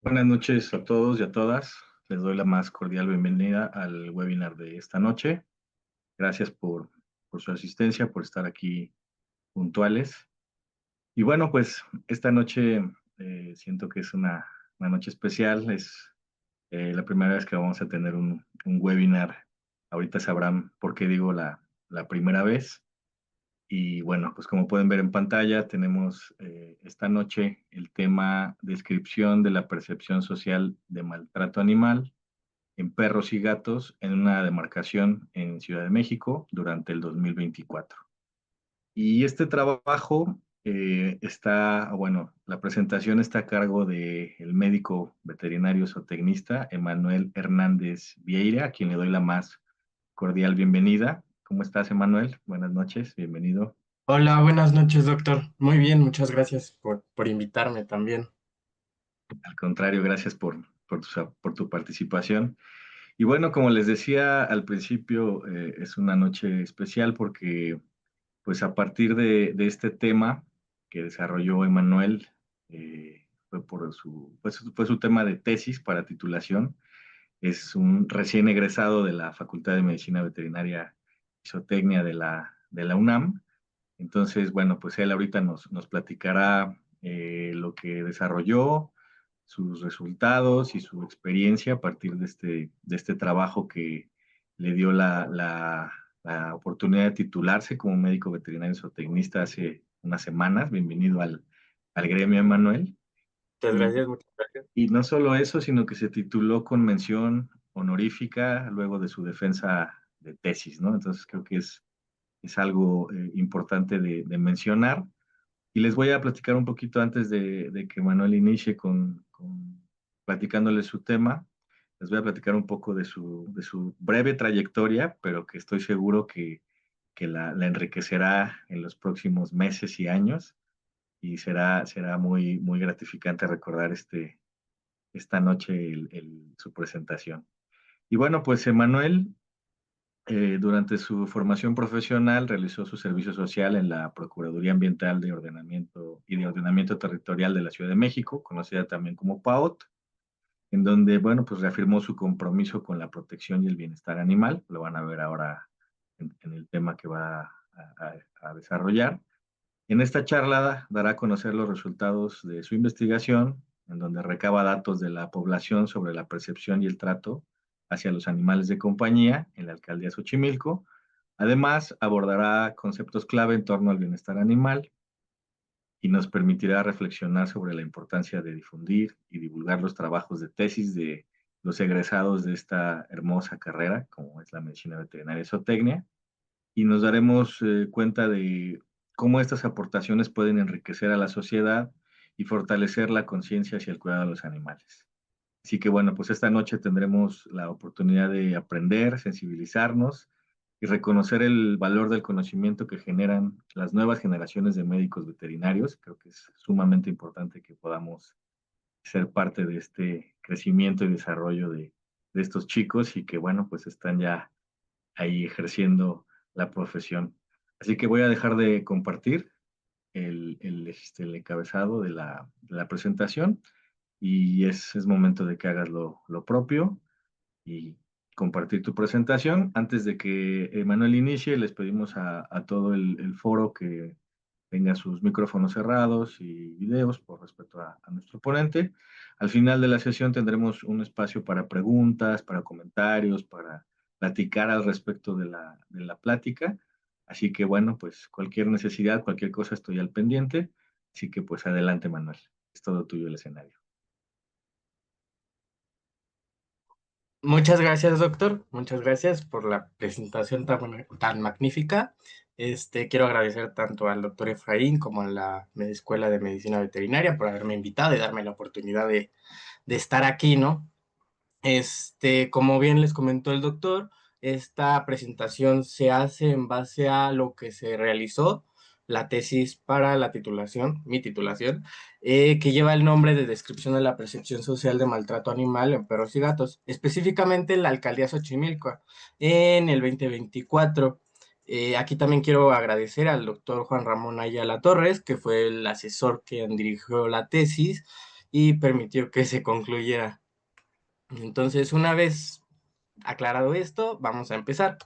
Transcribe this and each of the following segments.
Buenas noches a todos y a todas. Les doy la más cordial bienvenida al webinar de esta noche. Gracias por su asistencia, por estar aquí puntuales. Y bueno, pues esta noche siento que es una noche especial. Es la primera vez que vamos a tener un webinar. Ahorita sabrán por qué digo la primera vez. Y bueno, pues como pueden ver en pantalla, tenemos esta noche el tema descripción de la percepción social de maltrato animal en perros y gatos en una demarcación en Ciudad de México durante el 2024. Y este trabajo bueno, la presentación está a cargo del médico veterinario zootecnista Emanuel Hernández Vieira, a quien le doy la más cordial bienvenida. ¿Cómo estás, Emanuel? Buenas noches, bienvenido. Hola, buenas noches, doctor. Muy bien, muchas gracias por invitarme también. Al contrario, gracias por tu participación. Y bueno, como les decía al principio, es una noche especial porque pues a partir de este tema que desarrolló Emanuel, fue su tema de tesis para titulación. Es un recién egresado de la Facultad de Medicina Veterinaria y Zootecnia de la UNAM. Entonces, bueno, pues él ahorita nos platicará lo que desarrolló, sus resultados y su experiencia a partir de este trabajo que le dio la oportunidad de titularse como médico veterinario zootecnista hace unas semanas. Bienvenido al gremio, Emanuel. Muchas Y, gracias, muchas gracias. y no solo eso, sino que se tituló con mención honorífica luego de su defensa de tesis, ¿no? Entonces creo que es algo importante de mencionar. Y les voy a platicar un poquito antes de que Manuel inicie platicándoles su tema. Les voy a platicar un poco de su breve trayectoria, pero que estoy seguro que la enriquecerá en los próximos meses y años. Y será muy gratificante recordar esta noche su presentación. Y bueno, pues Emanuel durante su formación profesional realizó su servicio social en la Procuraduría Ambiental de Ordenamiento y de Ordenamiento Territorial de la Ciudad de México, conocida también como PAOT, en donde, bueno, pues reafirmó su compromiso con la protección y el bienestar animal. Lo van a ver ahora en el tema que va a desarrollar. En esta charla dará a conocer los resultados de su investigación, en donde recaba datos de la población sobre la percepción y el trato hacia los animales de compañía en la alcaldía Xochimilco. Además, abordará conceptos clave en torno al bienestar animal y nos permitirá reflexionar sobre la importancia de difundir y divulgar los trabajos de tesis de los egresados de esta hermosa carrera, como es la medicina veterinaria y zootecnia, y nos daremos cuenta de cómo estas aportaciones pueden enriquecer a la sociedad y fortalecer la conciencia hacia el cuidado de los animales. Así que bueno, pues esta noche tendremos la oportunidad de aprender, sensibilizarnos y reconocer el valor del conocimiento que generan las nuevas generaciones de médicos veterinarios. Creo que es sumamente importante que podamos ser parte de este crecimiento y desarrollo de estos chicos y que bueno, pues están ya ahí ejerciendo la profesión. Así que voy a dejar de compartir el encabezado de la presentación y es momento de que hagas lo propio y compartir tu presentación. Antes de que Manuel inicie, les pedimos a todo el foro que tenga sus micrófonos cerrados y videos por respeto a nuestro ponente. Al final de la sesión tendremos un espacio para preguntas, para comentarios, para platicar al respecto de la plática. Así que bueno, pues cualquier necesidad, cualquier cosa estoy al pendiente. Así que pues adelante, Manuel. Es todo tuyo el escenario. Muchas gracias, doctor. Muchas gracias por la presentación tan magnífica. Quiero agradecer tanto al doctor Efraín como a la Escuela de Medicina Veterinaria por haberme invitado y darme la oportunidad de estar aquí, ¿no? Como bien les comentó el doctor, esta presentación se hace en base a lo que se realizó, la tesis para la titulación, mi titulación, que lleva el nombre de Descripción de la Percepción Social de Maltrato Animal en Perros y Gatos, específicamente en la alcaldía Xochimilco, en el 2024. Aquí también quiero agradecer al doctor Juan Ramón Ayala Torres, que fue el asesor que dirigió la tesis, y permitió que se concluyera. Entonces, una vez aclarado esto, vamos a empezar.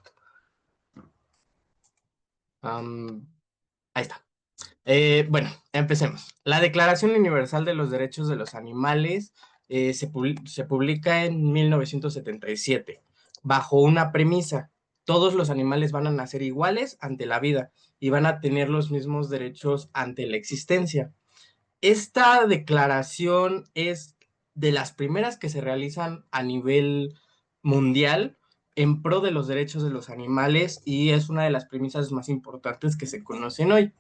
Ahí está. Bueno, empecemos. La Declaración Universal de los Derechos de los Animales se publica en 1977 bajo una premisa. Todos los animales van a nacer iguales ante la vida y van a tener los mismos derechos ante la existencia. Esta declaración es de las primeras que se realizan a nivel mundial en pro de los derechos de los animales y es una de las premisas más importantes que se conocen hoy.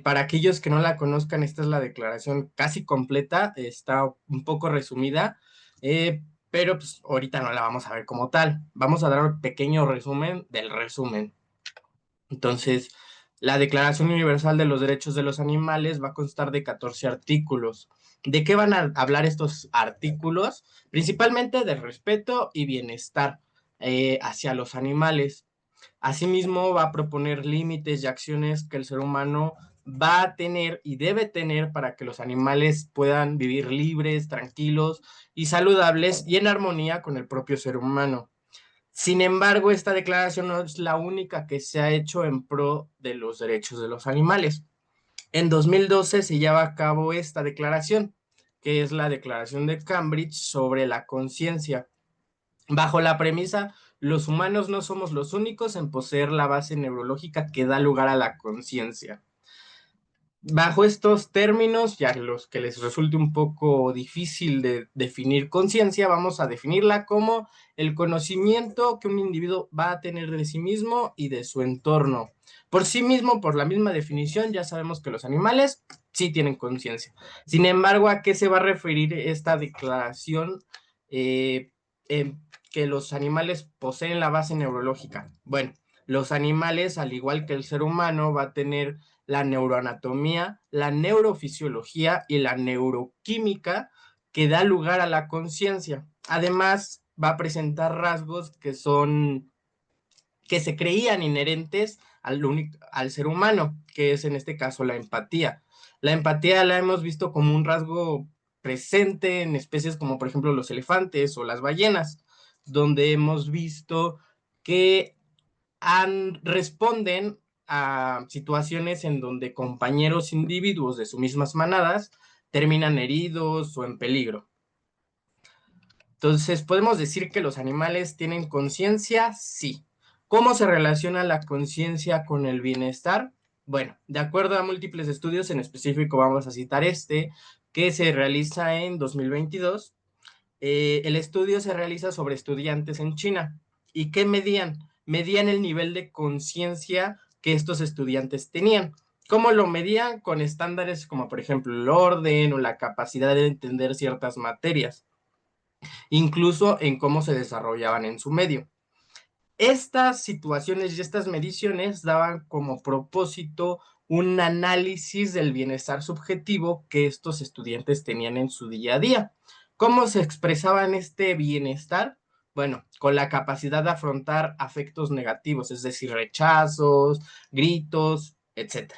Para aquellos que no la conozcan, esta es la declaración casi completa, está un poco resumida, pero pues ahorita no la vamos a ver como tal. Vamos a dar un pequeño resumen del resumen. Entonces, la Declaración Universal de los Derechos de los Animales va a constar de 14 artículos. ¿De qué van a hablar estos artículos? Principalmente de respeto y bienestar hacia los animales. Asimismo, va a proponer límites y acciones que el ser humano va a tener y debe tener para que los animales puedan vivir libres, tranquilos y saludables y en armonía con el propio ser humano. Sin embargo, esta declaración no es la única que se ha hecho en pro de los derechos de los animales. En 2012 se lleva a cabo esta declaración, que es la Declaración de Cambridge sobre la conciencia, bajo la premisa, los humanos no somos los únicos en poseer la base neurológica que da lugar a la conciencia. Bajo estos términos, ya los que les resulte un poco difícil de definir conciencia, vamos a definirla como el conocimiento que un individuo va a tener de sí mismo y de su entorno. Por sí mismo, por la misma definición, ya sabemos que los animales sí tienen conciencia. Sin embargo, ¿a qué se va a referir esta declaración que los animales poseen la base neurológica? Bueno, los animales, al igual que el ser humano, va a tener la neuroanatomía, la neurofisiología y la neuroquímica que da lugar a la conciencia. Además, va a presentar rasgos que se creían inherentes al ser humano, que es en este caso la empatía. La empatía la hemos visto como un rasgo presente en especies como por ejemplo los elefantes o las ballenas, donde hemos visto que responden a situaciones en donde compañeros individuos de sus mismas manadas terminan heridos o en peligro. Entonces, ¿podemos decir que los animales tienen conciencia? Sí. ¿Cómo se relaciona la conciencia con el bienestar? Bueno, de acuerdo a múltiples estudios, en específico vamos a citar este, que se realiza en 2022. El estudio se realiza sobre estudiantes en China. ¿Y qué medían? Medían el nivel de conciencia que estos estudiantes tenían. ¿Cómo lo medían? Con estándares como por ejemplo el orden o la capacidad de entender ciertas materias, incluso en cómo se desarrollaban en su medio. Estas situaciones y estas mediciones daban como propósito un análisis del bienestar subjetivo que estos estudiantes tenían en su día a día. ¿Cómo se expresaban este bienestar? Bueno, con la capacidad de afrontar afectos negativos, es decir, rechazos, gritos, etc.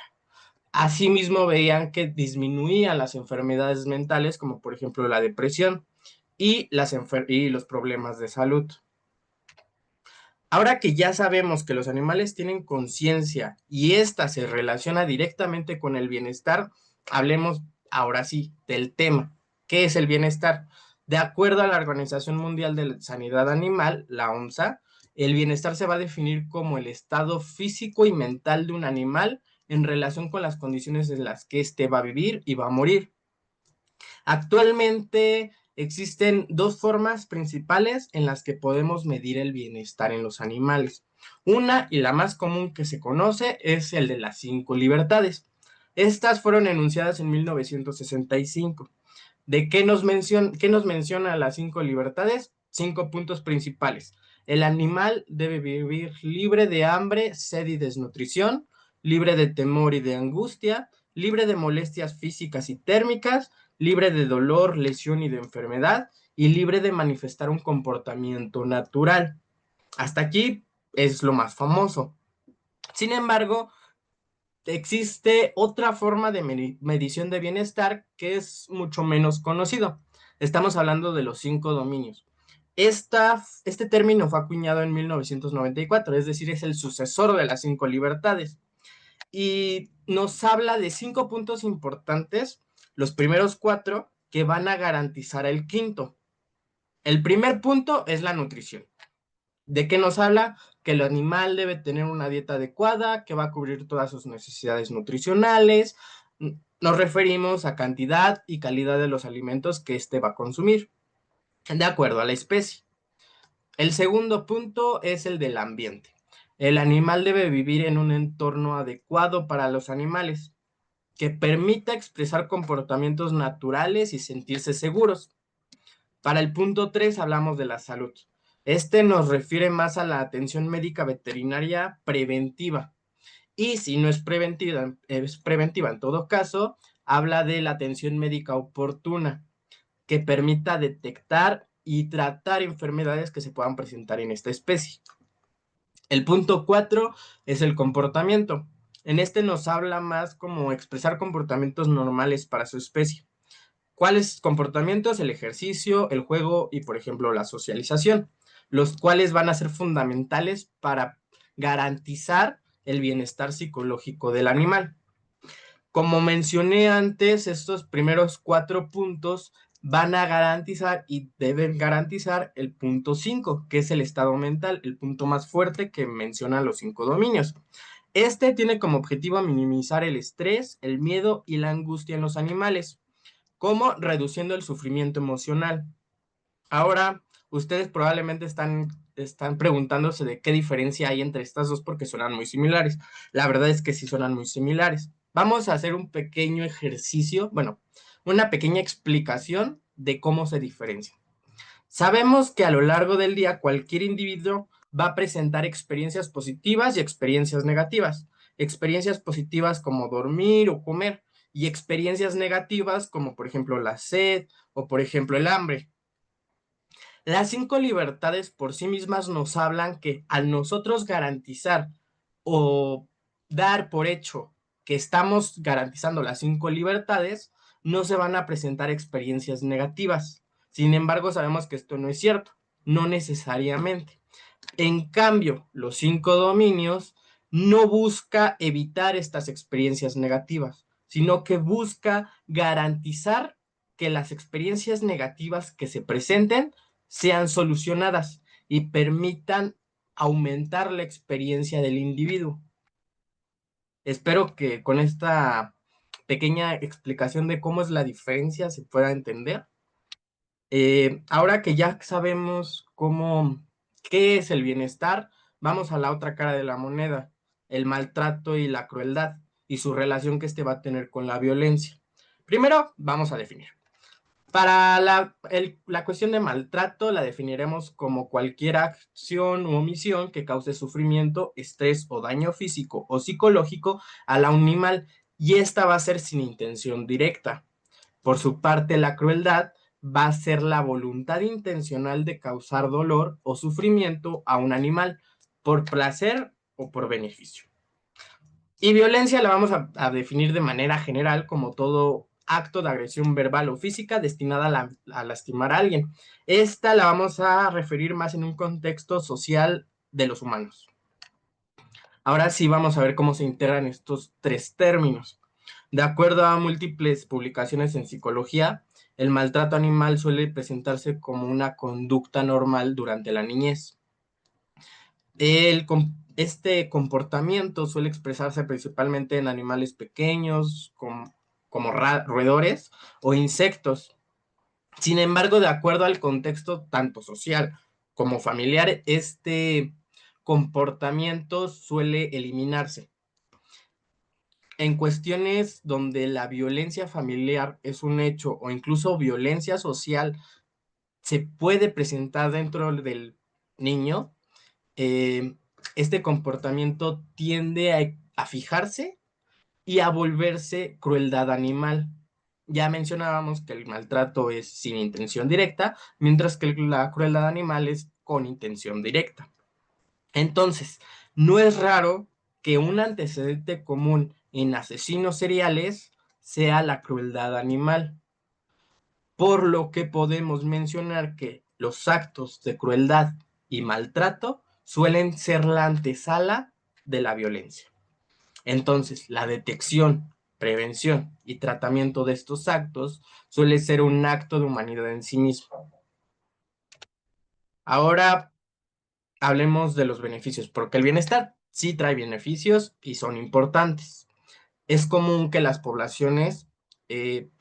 Asimismo, veían que disminuían las enfermedades mentales, como por ejemplo la depresión y los problemas de salud. Ahora que ya sabemos que los animales tienen conciencia y esta se relaciona directamente con el bienestar, hablemos ahora sí del tema. ¿Qué es el bienestar? De acuerdo a la Organización Mundial de Sanidad Animal, la OMSA, el bienestar se va a definir como el estado físico y mental de un animal en relación con las condiciones en las que éste va a vivir y va a morir. Actualmente existen dos formas principales en las que podemos medir el bienestar en los animales. Una y la más común que se conoce es el de las 5 libertades. Estas fueron enunciadas en 1965. ¿De qué nos menciona las 5 libertades? 5 puntos principales. El animal debe vivir libre de hambre, sed y desnutrición, libre de temor y de angustia, libre de molestias físicas y térmicas, libre de dolor, lesión y de enfermedad, y libre de manifestar un comportamiento natural. Hasta aquí es lo más famoso. Sin embargo, existe otra forma de medición de bienestar que es mucho menos conocido. Estamos hablando de los 5 dominios. Este término fue acuñado en 1994, es decir, es el sucesor de las 5 libertades. Y nos habla de 5 puntos importantes, los primeros 4 que van a garantizar el quinto. El primer punto es la nutrición. ¿De qué nos habla? Que el animal debe tener una dieta adecuada, que va a cubrir todas sus necesidades nutricionales. Nos referimos a cantidad y calidad de los alimentos que éste va a consumir, de acuerdo a la especie. El segundo punto es el del ambiente. El animal debe vivir en un entorno adecuado para los animales, que permita expresar comportamientos naturales y sentirse seguros. Para el punto 3 hablamos de la salud. Este nos refiere más a la atención médica veterinaria preventiva. Y si no es preventiva en todo caso, habla de la atención médica oportuna, que permita detectar y tratar enfermedades que se puedan presentar en esta especie. El punto 4 es el comportamiento. En este nos habla más como expresar comportamientos normales para su especie. ¿Cuáles comportamientos? El ejercicio, el juego y, por ejemplo, la socialización, los cuales van a ser fundamentales para garantizar el bienestar psicológico del animal. Como mencioné antes, estos primeros 4 puntos van a garantizar y deben garantizar el punto 5, que es el estado mental, el punto más fuerte que mencionan los 5 dominios. Este tiene como objetivo minimizar el estrés, el miedo y la angustia en los animales, como reduciendo el sufrimiento emocional. Ahora, ustedes probablemente están preguntándose de qué diferencia hay entre estas dos porque suenan muy similares. La verdad es que sí suenan muy similares. Vamos a hacer un pequeño ejercicio, bueno, una pequeña explicación de cómo se diferencian. Sabemos que a lo largo del día cualquier individuo va a presentar experiencias positivas y experiencias negativas. Experiencias positivas como dormir o comer y experiencias negativas como por ejemplo la sed o por ejemplo el hambre. Las 5 libertades por sí mismas nos hablan que al nosotros garantizar o dar por hecho que estamos garantizando las 5 libertades, no se van a presentar experiencias negativas. Sin embargo, sabemos que esto no es cierto, no necesariamente. En cambio, los 5 dominios no busca evitar estas experiencias negativas, sino que busca garantizar que las experiencias negativas que se presenten sean solucionadas y permitan aumentar la experiencia del individuo. Espero que con esta pequeña explicación de cómo es la diferencia se pueda entender. Ahora que ya sabemos qué es el bienestar, vamos a la otra cara de la moneda, el maltrato y la crueldad y su relación que este va a tener con la violencia. Primero, vamos a definir. Para la cuestión de maltrato la definiremos como cualquier acción u omisión que cause sufrimiento, estrés o daño físico o psicológico al animal, y esta va a ser sin intención directa. Por su parte, la crueldad va a ser la voluntad intencional de causar dolor o sufrimiento a un animal por placer o por beneficio. Y violencia la vamos a definir de manera general como todo acto de agresión verbal o física destinada a lastimar a alguien. Esta la vamos a referir más en un contexto social de los humanos. Ahora sí vamos a ver cómo se integran estos 3 términos. De acuerdo a múltiples publicaciones en psicología, el maltrato animal suele presentarse como una conducta normal durante la niñez. Este comportamiento suele expresarse principalmente en animales pequeños, como roedores o insectos. Sin embargo, de acuerdo al contexto tanto social como familiar, este comportamiento suele eliminarse. En cuestiones donde la violencia familiar es un hecho o incluso violencia social se puede presentar dentro del niño, este comportamiento tiende a fijarse y a volverse crueldad animal. Ya mencionábamos que el maltrato es sin intención directa, mientras que la crueldad animal es con intención directa. Entonces, no es raro que un antecedente común en asesinos seriales sea la crueldad animal, por lo que podemos mencionar que los actos de crueldad y maltrato suelen ser la antesala de la violencia. Entonces, la detección, prevención y tratamiento de estos actos suele ser un acto de humanidad en sí mismo. Ahora hablemos de los beneficios, porque el bienestar sí trae beneficios y son importantes. Es común que las poblaciones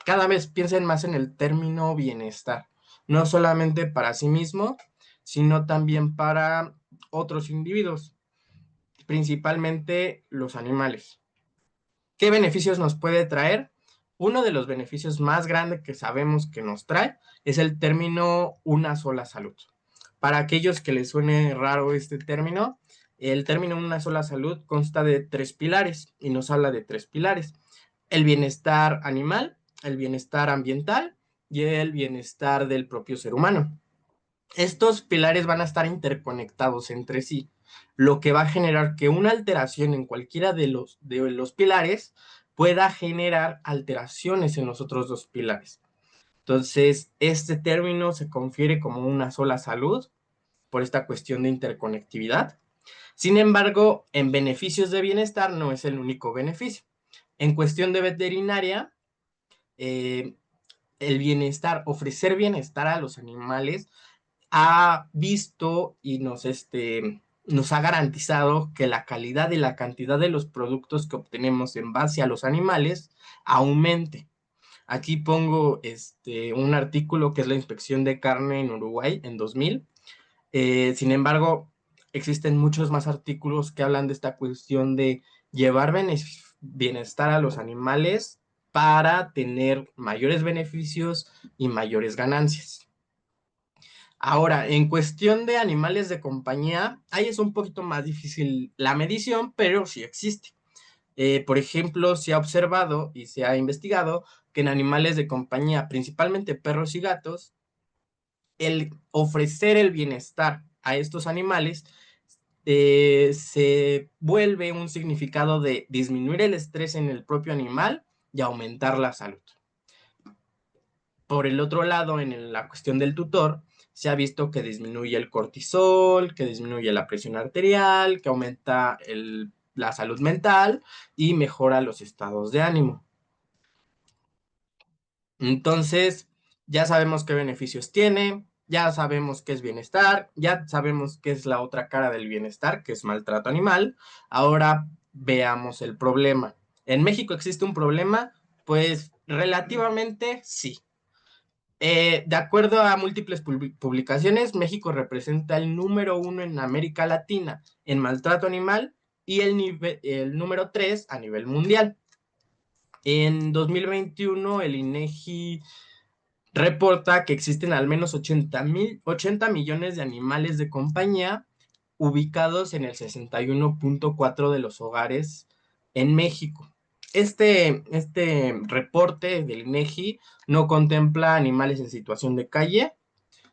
cada vez piensen más en el término bienestar, no solamente para sí mismo, sino también para otros individuos, principalmente los animales. ¿Qué beneficios nos puede traer? Uno de los beneficios más grandes que sabemos que nos trae es el término una sola salud. Para aquellos que les suene raro este término, el término una sola salud consta de 3 pilares y nos habla de 3 pilares. El bienestar animal, el bienestar ambiental y el bienestar del propio ser humano. Estos pilares van a estar interconectados entre sí, lo que va a generar que una alteración en cualquiera de los pilares pueda generar alteraciones en los otros 2 pilares. Entonces, este término se confiere como una sola salud por esta cuestión de interconectividad. Sin embargo, en beneficios de bienestar no es el único beneficio. En cuestión de veterinaria, eh, el bienestar, ofrecer bienestar a los animales ha visto y nos ha garantizado que la calidad y la cantidad de los productos que obtenemos en base a los animales aumente. Aquí pongo un artículo que es la inspección de carne en Uruguay en 2000. Sin embargo, existen muchos más artículos que hablan de esta cuestión de llevar bienestar a los animales para tener mayores beneficios y mayores ganancias. Ahora, en cuestión de animales de compañía, ahí es un poquito más difícil la medición, pero sí existe. Por ejemplo, se ha observado y se ha investigado que en animales de compañía, principalmente perros y gatos, el ofrecer el bienestar a estos animales se vuelve un significado de disminuir el estrés en el propio animal y aumentar la salud. Por el otro lado, en la cuestión del tutor, se ha visto que disminuye el cortisol, que disminuye la presión arterial, que aumenta la salud mental y mejora los estados de ánimo. Entonces, ya sabemos qué beneficios tiene, ya sabemos qué es bienestar, ya sabemos qué es la otra cara del bienestar, que es maltrato animal. Ahora veamos el problema. ¿En México existe un problema? Pues relativamente sí. De acuerdo a múltiples publicaciones, México representa el número 1 en América Latina en maltrato animal y el número 3 a nivel mundial. En 2021, el INEGI reporta que existen al menos 80 millones de animales de compañía ubicados en el 61.4 de los hogares en México. Este reporte del INEGI no contempla animales en situación de calle,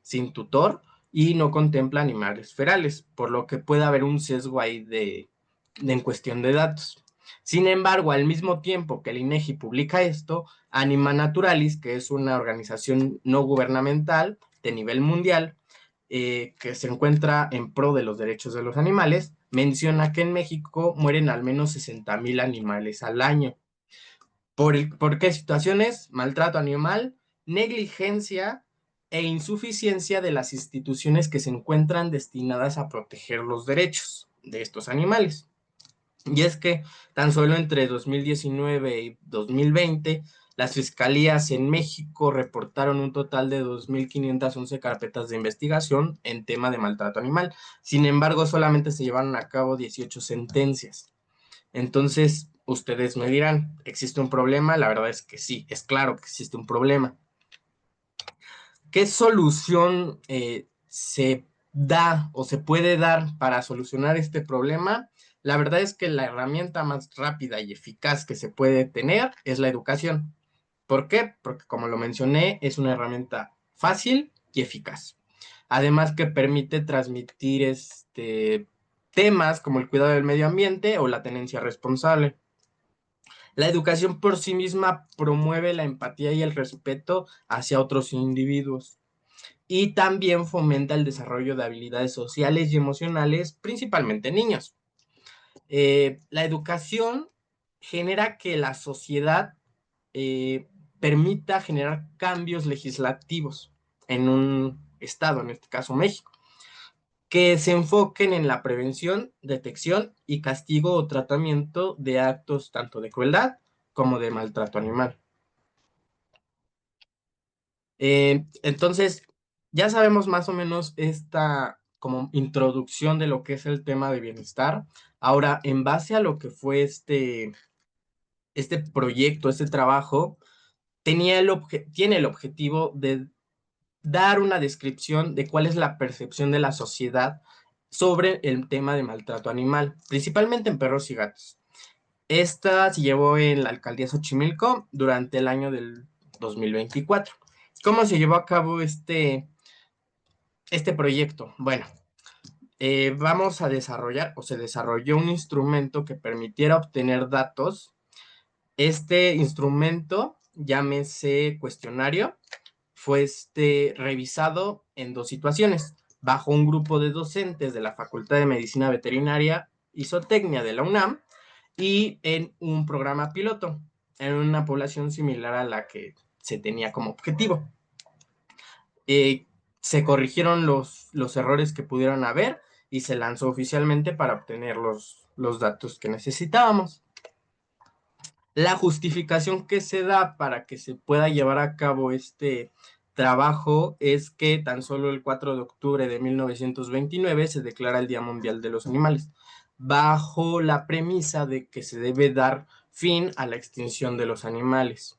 sin tutor, y no contempla animales ferales, por lo que puede haber un sesgo ahí en cuestión de datos. Sin embargo, al mismo tiempo que el INEGI publica esto, Anima Naturalis, que es una organización no gubernamental de nivel mundial, que se encuentra en pro de los derechos de los animales, menciona que en México mueren al menos 60,000 animales al año. ¿Por qué situaciones? Maltrato animal, negligencia e insuficiencia de las instituciones que se encuentran destinadas a proteger los derechos de estos animales. Y es que tan solo entre 2019 y 2020, las fiscalías en México reportaron un total de 2,511 carpetas de investigación en tema de maltrato animal. Sin embargo, solamente se llevaron a cabo 18 sentencias. Entonces, ustedes me dirán, ¿existe un problema? La verdad es que sí, es claro que existe un problema. ¿Qué solución se da o se puede dar para solucionar este problema? La verdad es que la herramienta más rápida y eficaz que se puede tener es la educación. ¿Por qué? Porque como lo mencioné, es una herramienta fácil y eficaz. Además que permite transmitir temas como el cuidado del medio ambiente o la tenencia responsable. La educación por sí misma promueve la empatía y el respeto hacia otros individuos y también fomenta el desarrollo de habilidades sociales y emocionales, principalmente en niños. La educación genera que la sociedad eh, permita generar cambios legislativos en un estado, en este caso México, que se enfoquen en la prevención, detección y castigo o tratamiento de actos tanto de crueldad como de maltrato animal. Entonces, ya sabemos más o menos esta como introducción de lo que es el tema de bienestar. Ahora, en base a lo que fue este proyecto, este trabajo, tiene el objetivo de dar una descripción de cuál es la percepción de la sociedad sobre el tema de maltrato animal, principalmente en perros y gatos. Esta se llevó en la alcaldía Xochimilco durante el año del 2024. ¿Cómo se llevó a cabo este proyecto? Bueno, vamos a desarrollar o se desarrolló un instrumento que permitiera obtener datos. Este instrumento, llámese cuestionario, fue revisado en dos situaciones, bajo un grupo de docentes de la Facultad de Medicina Veterinaria y Zootecnia de la UNAM y en un programa piloto, en una población similar a la que se tenía como objetivo. Eh, Se corrigieron los errores que pudieron haber y se lanzó oficialmente para obtener los datos que necesitábamos. La justificación que se da para que se pueda llevar a cabo este trabajo es que tan solo el 4 de octubre de 1929 se declara el Día Mundial de los Animales, bajo la premisa de que se debe dar fin a la extinción de los animales.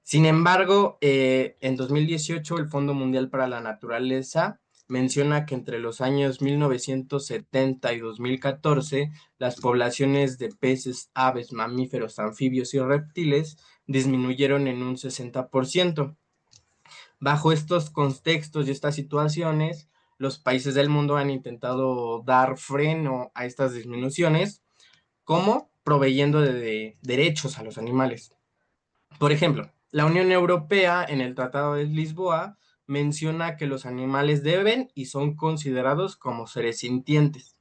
Sin embargo, en 2018 el Fondo Mundial para la Naturaleza menciona que entre los años 1970 y 2014 las poblaciones de peces, aves, mamíferos, anfibios y reptiles disminuyeron en un 60%. Bajo estos contextos y estas situaciones, los países del mundo han intentado dar freno a estas disminuciones, como proveyendo de derechos a los animales. Por ejemplo, la Unión Europea en el Tratado de Lisboa menciona que los animales deben y son considerados como seres sintientes.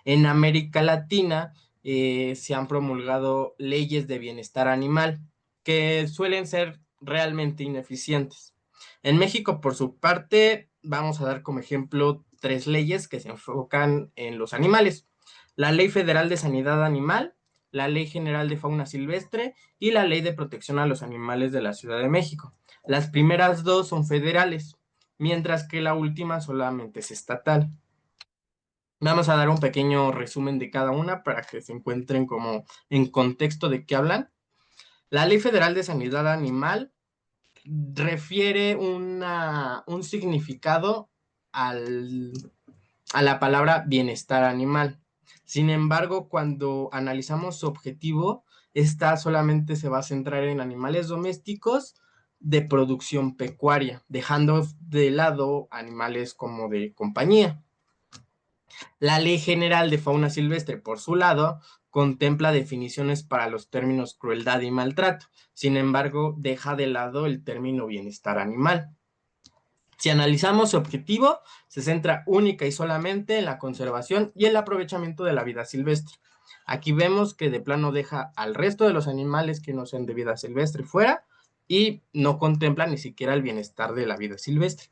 En América Latina se han promulgado leyes de bienestar animal que suelen ser realmente ineficientes. En México, por su parte, vamos a dar como ejemplo tres leyes que se enfocan en los animales. La Ley Federal de Sanidad Animal, la Ley General de Fauna Silvestre y la Ley de Protección a los Animales de la Ciudad de México. Las primeras dos son federales, mientras que la última solamente es estatal. Vamos a dar un pequeño resumen de cada una para que se encuentren como en contexto de qué hablan. La Ley Federal de Sanidad Animal refiere un significado al, a la palabra bienestar animal. Sin embargo, cuando analizamos su objetivo, esta solamente se va a centrar en animales domésticos de producción pecuaria, dejando de lado animales como de compañía. La Ley General de Fauna Silvestre, por su lado, contempla definiciones para los términos crueldad y maltrato. Sin embargo, deja de lado el término bienestar animal. Si analizamos su objetivo, se centra única y solamente en la conservación y el aprovechamiento de la vida silvestre. Aquí vemos que de plano deja al resto de los animales que no sean de vida silvestre fuera y no contempla ni siquiera el bienestar de la vida silvestre.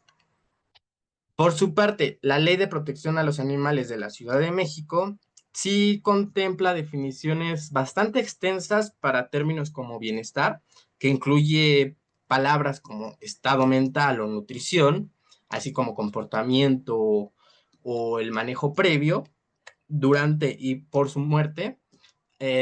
Por su parte, la Ley de Protección a los Animales de la Ciudad de México sí contempla definiciones bastante extensas para términos como bienestar, que incluye palabras como estado mental o nutrición, así como comportamiento o el manejo previo durante y por su muerte.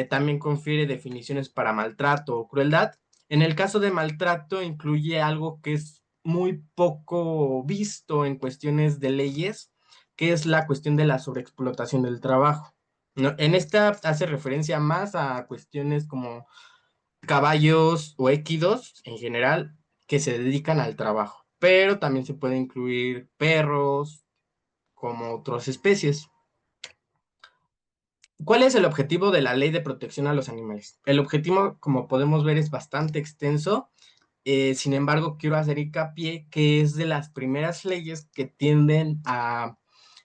También confiere definiciones para maltrato o crueldad. En el caso de maltrato, incluye algo que es muy poco visto en cuestiones de leyes, que es la cuestión de la sobreexplotación del trabajo. No, en esta hace referencia más a cuestiones como caballos o equidos en general que se dedican al trabajo, pero también se puede incluir perros como otras especies. ¿Cuál es el objetivo de la Ley de Protección a los Animales? El objetivo, como podemos ver, es bastante extenso. Sin embargo, quiero hacer hincapié que es de las primeras leyes que tienden a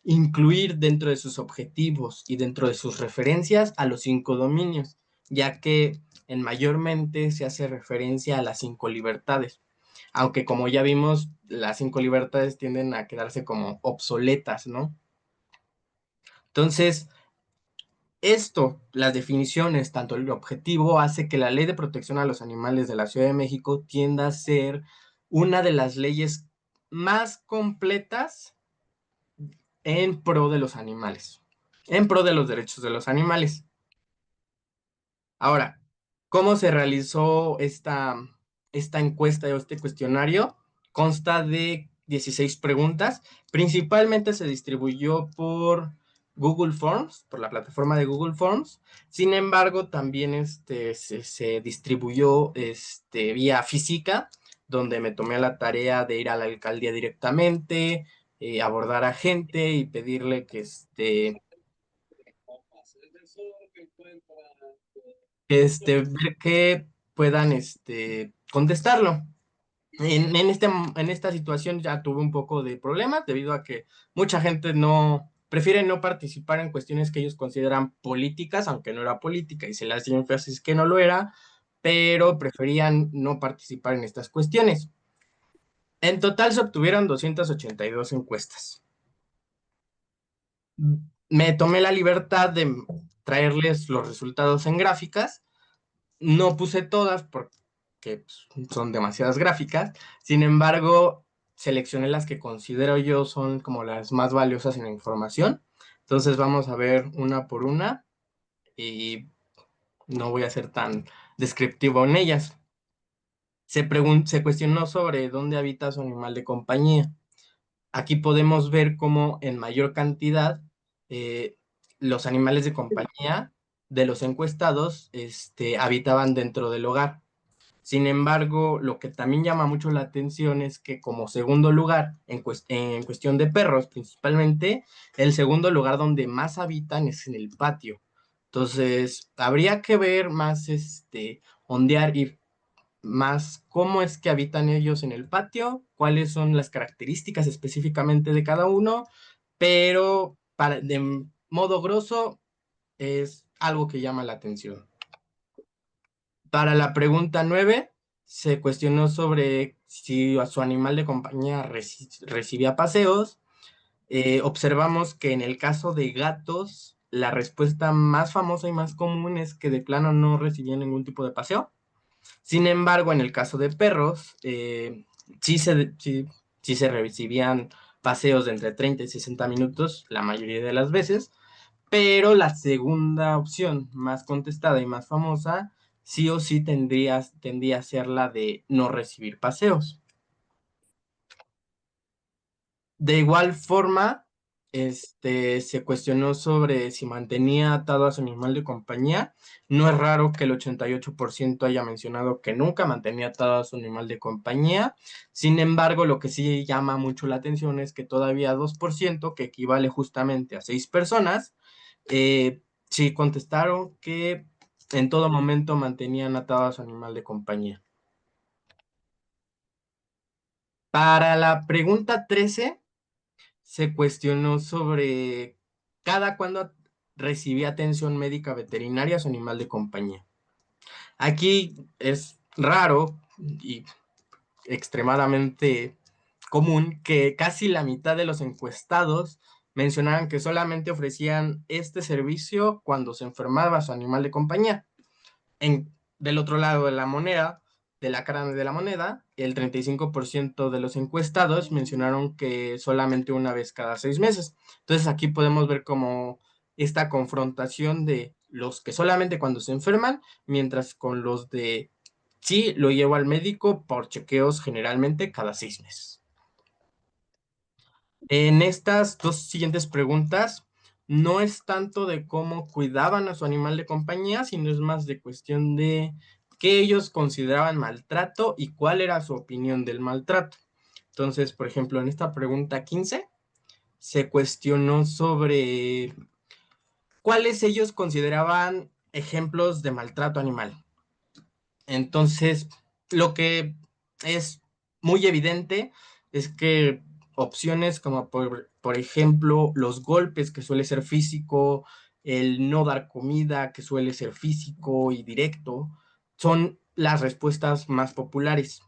incluir dentro de sus objetivos y dentro de sus referencias a los 5 dominios, ya que en mayormente se hace referencia a las 5 libertades, aunque como ya vimos, las 5 libertades tienden a quedarse como obsoletas, ¿no? Entonces, esto, las definiciones, tanto el objetivo, hace que la Ley de Protección a los Animales de la Ciudad de México tienda a ser una de las leyes más completas en pro de los animales, en pro de los derechos de los animales. Ahora, ¿cómo se realizó esta encuesta o este cuestionario? Consta de 16 preguntas. Principalmente se distribuyó por Google Forms, por la plataforma de Google Forms. Sin embargo, también se distribuyó vía física, donde me tomé la tarea de ir a la alcaldía directamente, abordar a gente y pedirle ver que puedan contestarlo. En esta situación ya tuve un poco de problemas debido a que mucha gente prefiere no participar en cuestiones que ellos consideran políticas, aunque no era política y se les dio énfasis que no lo era, pero preferían no participar en estas cuestiones. En total se obtuvieron 282 encuestas. Me tomé la libertad de traerles los resultados en gráficas. No puse todas porque pues, son demasiadas gráficas. Sin embargo, seleccioné las que considero yo son como las más valiosas en la información. Entonces vamos a ver una por una y no voy a ser tan descriptivo en ellas. Se cuestionó sobre dónde habita su animal de compañía. Aquí podemos ver cómo en mayor cantidad eh, los animales de compañía de los encuestados habitaban dentro del hogar. Sin embargo, lo que también llama mucho la atención es que como segundo lugar, en cuestión de perros principalmente, el segundo lugar donde más habitan es en el patio. Entonces, habría que ver más, ondear y más cómo es que habitan ellos en el patio, cuáles son las características específicamente de cada uno, pero de modo grosso es algo que llama la atención. Para la pregunta 9 se cuestionó sobre si a su animal de compañía recibía paseos. Observamos que en el caso de gatos, la respuesta más famosa y más común es que de plano no recibían ningún tipo de paseo. Sin embargo, en el caso de perros, sí se recibían paseos de entre 30 y 60 minutos la mayoría de las veces, pero la segunda opción más contestada y más famosa, sí o sí tendría a ser la de no recibir paseos. De igual forma, se cuestionó sobre si mantenía atado a su animal de compañía. No es raro que el 88% haya mencionado que nunca mantenía atado a su animal de compañía. Sin embargo, lo que sí llama mucho la atención es que todavía 2%, que equivale justamente a 6 personas, sí contestaron que en todo momento mantenían atado a su animal de compañía. Para la pregunta 13 se cuestionó sobre cada cuándo recibía atención médica veterinaria a su animal de compañía. Aquí es raro y extremadamente común que casi la mitad de los encuestados mencionaran que solamente ofrecían este servicio cuando se enfermaba su animal de compañía. Del otro lado de la moneda, de la cara de la moneda, el 35% de los encuestados mencionaron que solamente una vez cada 6 meses. Entonces aquí podemos ver como esta confrontación de los que solamente cuando se enferman, mientras con los de sí lo llevo al médico por chequeos generalmente cada 6 meses. En estas dos siguientes preguntas, no es tanto de cómo cuidaban a su animal de compañía, sino es más de cuestión de qué ellos consideraban maltrato y cuál era su opinión del maltrato. Entonces, por ejemplo, en esta pregunta 15 se cuestionó sobre cuáles ellos consideraban ejemplos de maltrato animal. Entonces, lo que es muy evidente es que opciones como por ejemplo los golpes, que suele ser físico, el no dar comida, que suele ser físico y directo, son las respuestas más populares.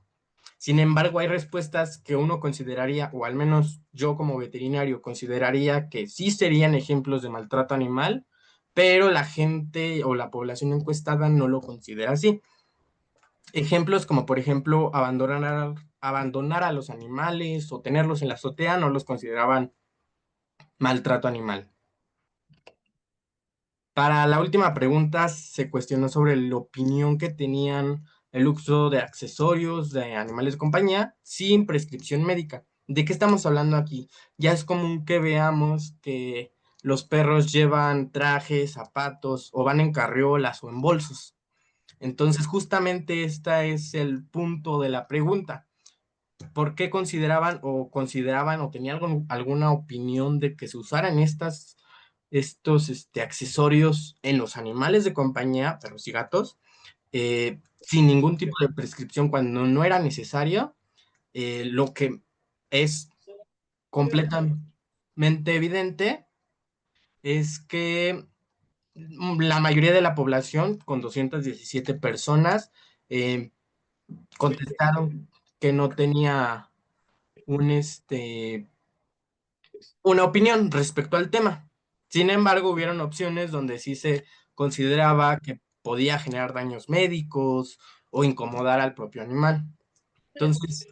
Sin embargo, hay respuestas que uno consideraría, o al menos yo como veterinario consideraría que sí serían ejemplos de maltrato animal, pero la gente o la población encuestada no lo considera así. Ejemplos como por ejemplo abandonar a los animales o tenerlos en la azotea no los consideraban maltrato animal. Para la última pregunta se cuestionó sobre la opinión que tenían el uso de accesorios de animales de compañía sin prescripción médica. ¿De qué estamos hablando aquí? Ya es común que veamos que los perros llevan trajes, zapatos o van en carriolas o en bolsos. Entonces, justamente este es el punto de la pregunta. ¿Por qué consideraban o tenían alguna opinión de que se usaran estos accesorios en los animales de compañía, perros y gatos, sin ningún tipo de prescripción cuando no era necesario? Lo que es completamente evidente es que la mayoría de la población, con 217 personas, eh, contestaron que no tenía un, una opinión respecto al tema. Sin embargo, hubieron opciones donde sí se consideraba que podía generar daños médicos o incomodar al propio animal. Entonces,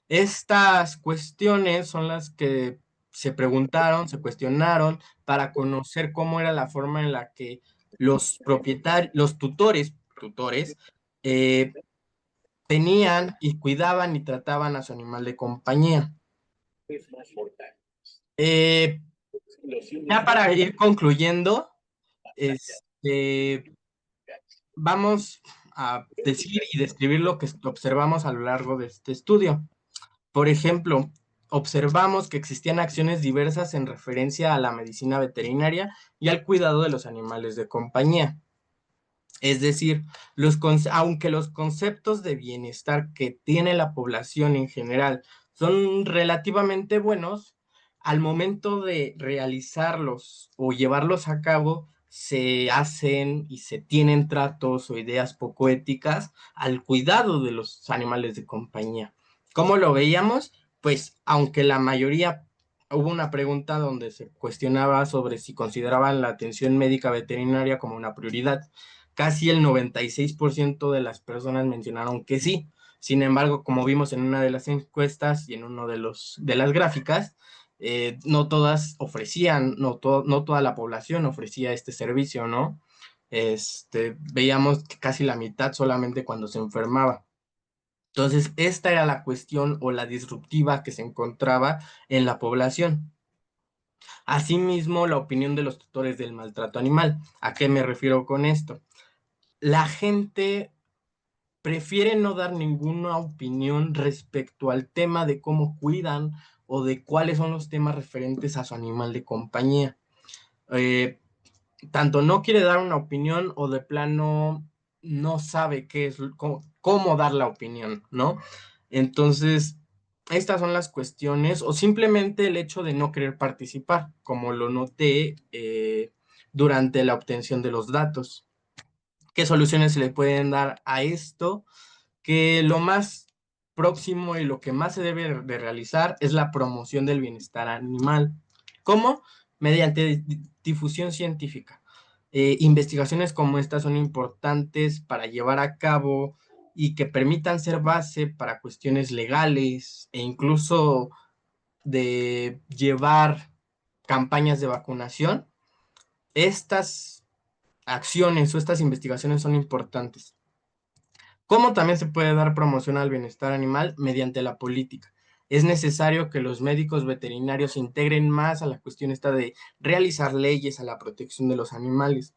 estas cuestiones son las que se preguntaron, se cuestionaron para conocer cómo era la forma en la que los propietarios, los tutores, eh, tenían y cuidaban y trataban a su animal de compañía. Eh, ya para ir concluyendo, vamos a decir y describir lo que observamos a lo largo de este estudio. Por ejemplo, observamos que existían acciones diversas en referencia a la medicina veterinaria y al cuidado de los animales de compañía. Es decir, aunque los conceptos de bienestar que tiene la población en general son relativamente buenos, al momento de realizarlos o llevarlos a cabo, se hacen y se tienen tratos o ideas poco éticas al cuidado de los animales de compañía. ¿Cómo lo veíamos? Pues aunque la mayoría, hubo una pregunta donde se cuestionaba sobre si consideraban la atención médica veterinaria como una prioridad. Casi el 96% de las personas mencionaron que sí. Sin embargo, como vimos en una de las encuestas y en uno de las gráficas, no todas ofrecían, no toda la población ofrecía este servicio, ¿no? Veíamos que casi la mitad solamente cuando se enfermaba. Entonces, esta era la cuestión o la disruptiva que se encontraba en la población. Asimismo, la opinión de los tutores del maltrato animal. ¿A qué me refiero con esto? La gente prefiere no dar ninguna opinión respecto al tema de cómo cuidan o de cuáles son los temas referentes a su animal de compañía. Eh, Tanto no quiere dar una opinión o de plano no sabe qué es, cómo dar la opinión, ¿no? Entonces, estas son las cuestiones o simplemente el hecho de no querer participar, como lo noté durante la obtención de los datos. ¿Qué soluciones se le pueden dar a esto? Que lo más próximo y lo que más se debe de realizar es la promoción del bienestar animal. ¿Cómo? Mediante difusión científica. Investigaciones como estas son importantes para llevar a cabo y que permitan ser base para cuestiones legales e incluso de llevar campañas de vacunación. Estas acciones o estas investigaciones son importantes. ¿Cómo también se puede dar promoción al bienestar animal? Mediante la política. Es necesario que los médicos veterinarios se integren más a la cuestión esta de realizar leyes a la protección de los animales.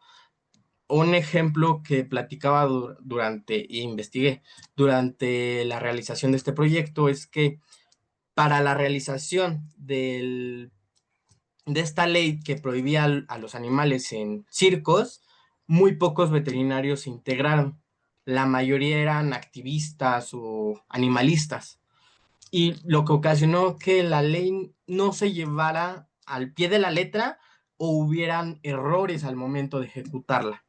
Un ejemplo que platicaba durante e investigué durante la realización de este proyecto es que para la realización del de esta ley que prohibía a los animales en circos, muy pocos veterinarios se integraron. La mayoría eran activistas o animalistas. Y lo que ocasionó que la ley no se llevara al pie de la letra o hubieran errores al momento de ejecutarla.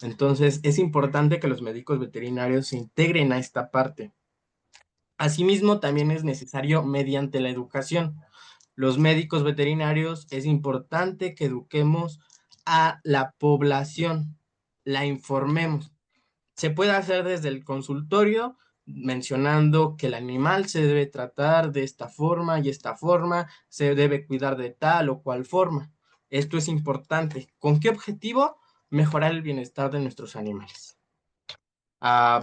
Entonces es importante que los médicos veterinarios se integren a esta parte. Asimismo, también es necesario mediante la educación. Los médicos veterinarios es importante que eduquemos a la población, la informemos. Se puede hacer desde el consultorio, mencionando que el animal se debe tratar de esta forma y esta forma, se debe cuidar de tal o cual forma. Esto es importante. ¿Con qué objetivo? Mejorar el bienestar de nuestros animales.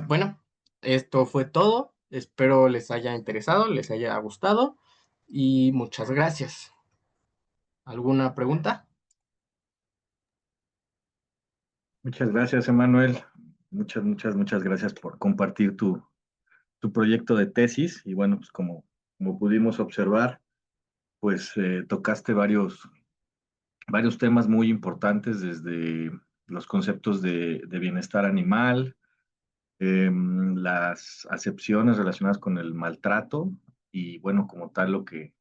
Bueno, esto fue todo. Espero les haya interesado, les haya gustado y muchas gracias. ¿Alguna pregunta? Muchas gracias, Emanuel. Muchas gracias por compartir tu proyecto de tesis. Y bueno, pues como pudimos observar, pues tocaste varios temas muy importantes, desde los conceptos de bienestar animal, las acepciones relacionadas con el maltrato y bueno, como tal lo que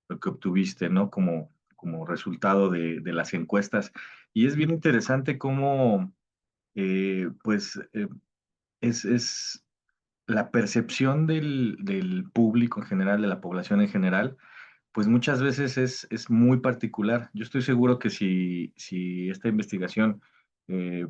obtuviste, ¿no? Como resultado de las encuestas. Y es bien interesante cómo, pues, es la percepción del público en general, de la población en general, pues muchas veces es muy particular. Yo estoy seguro que si esta investigación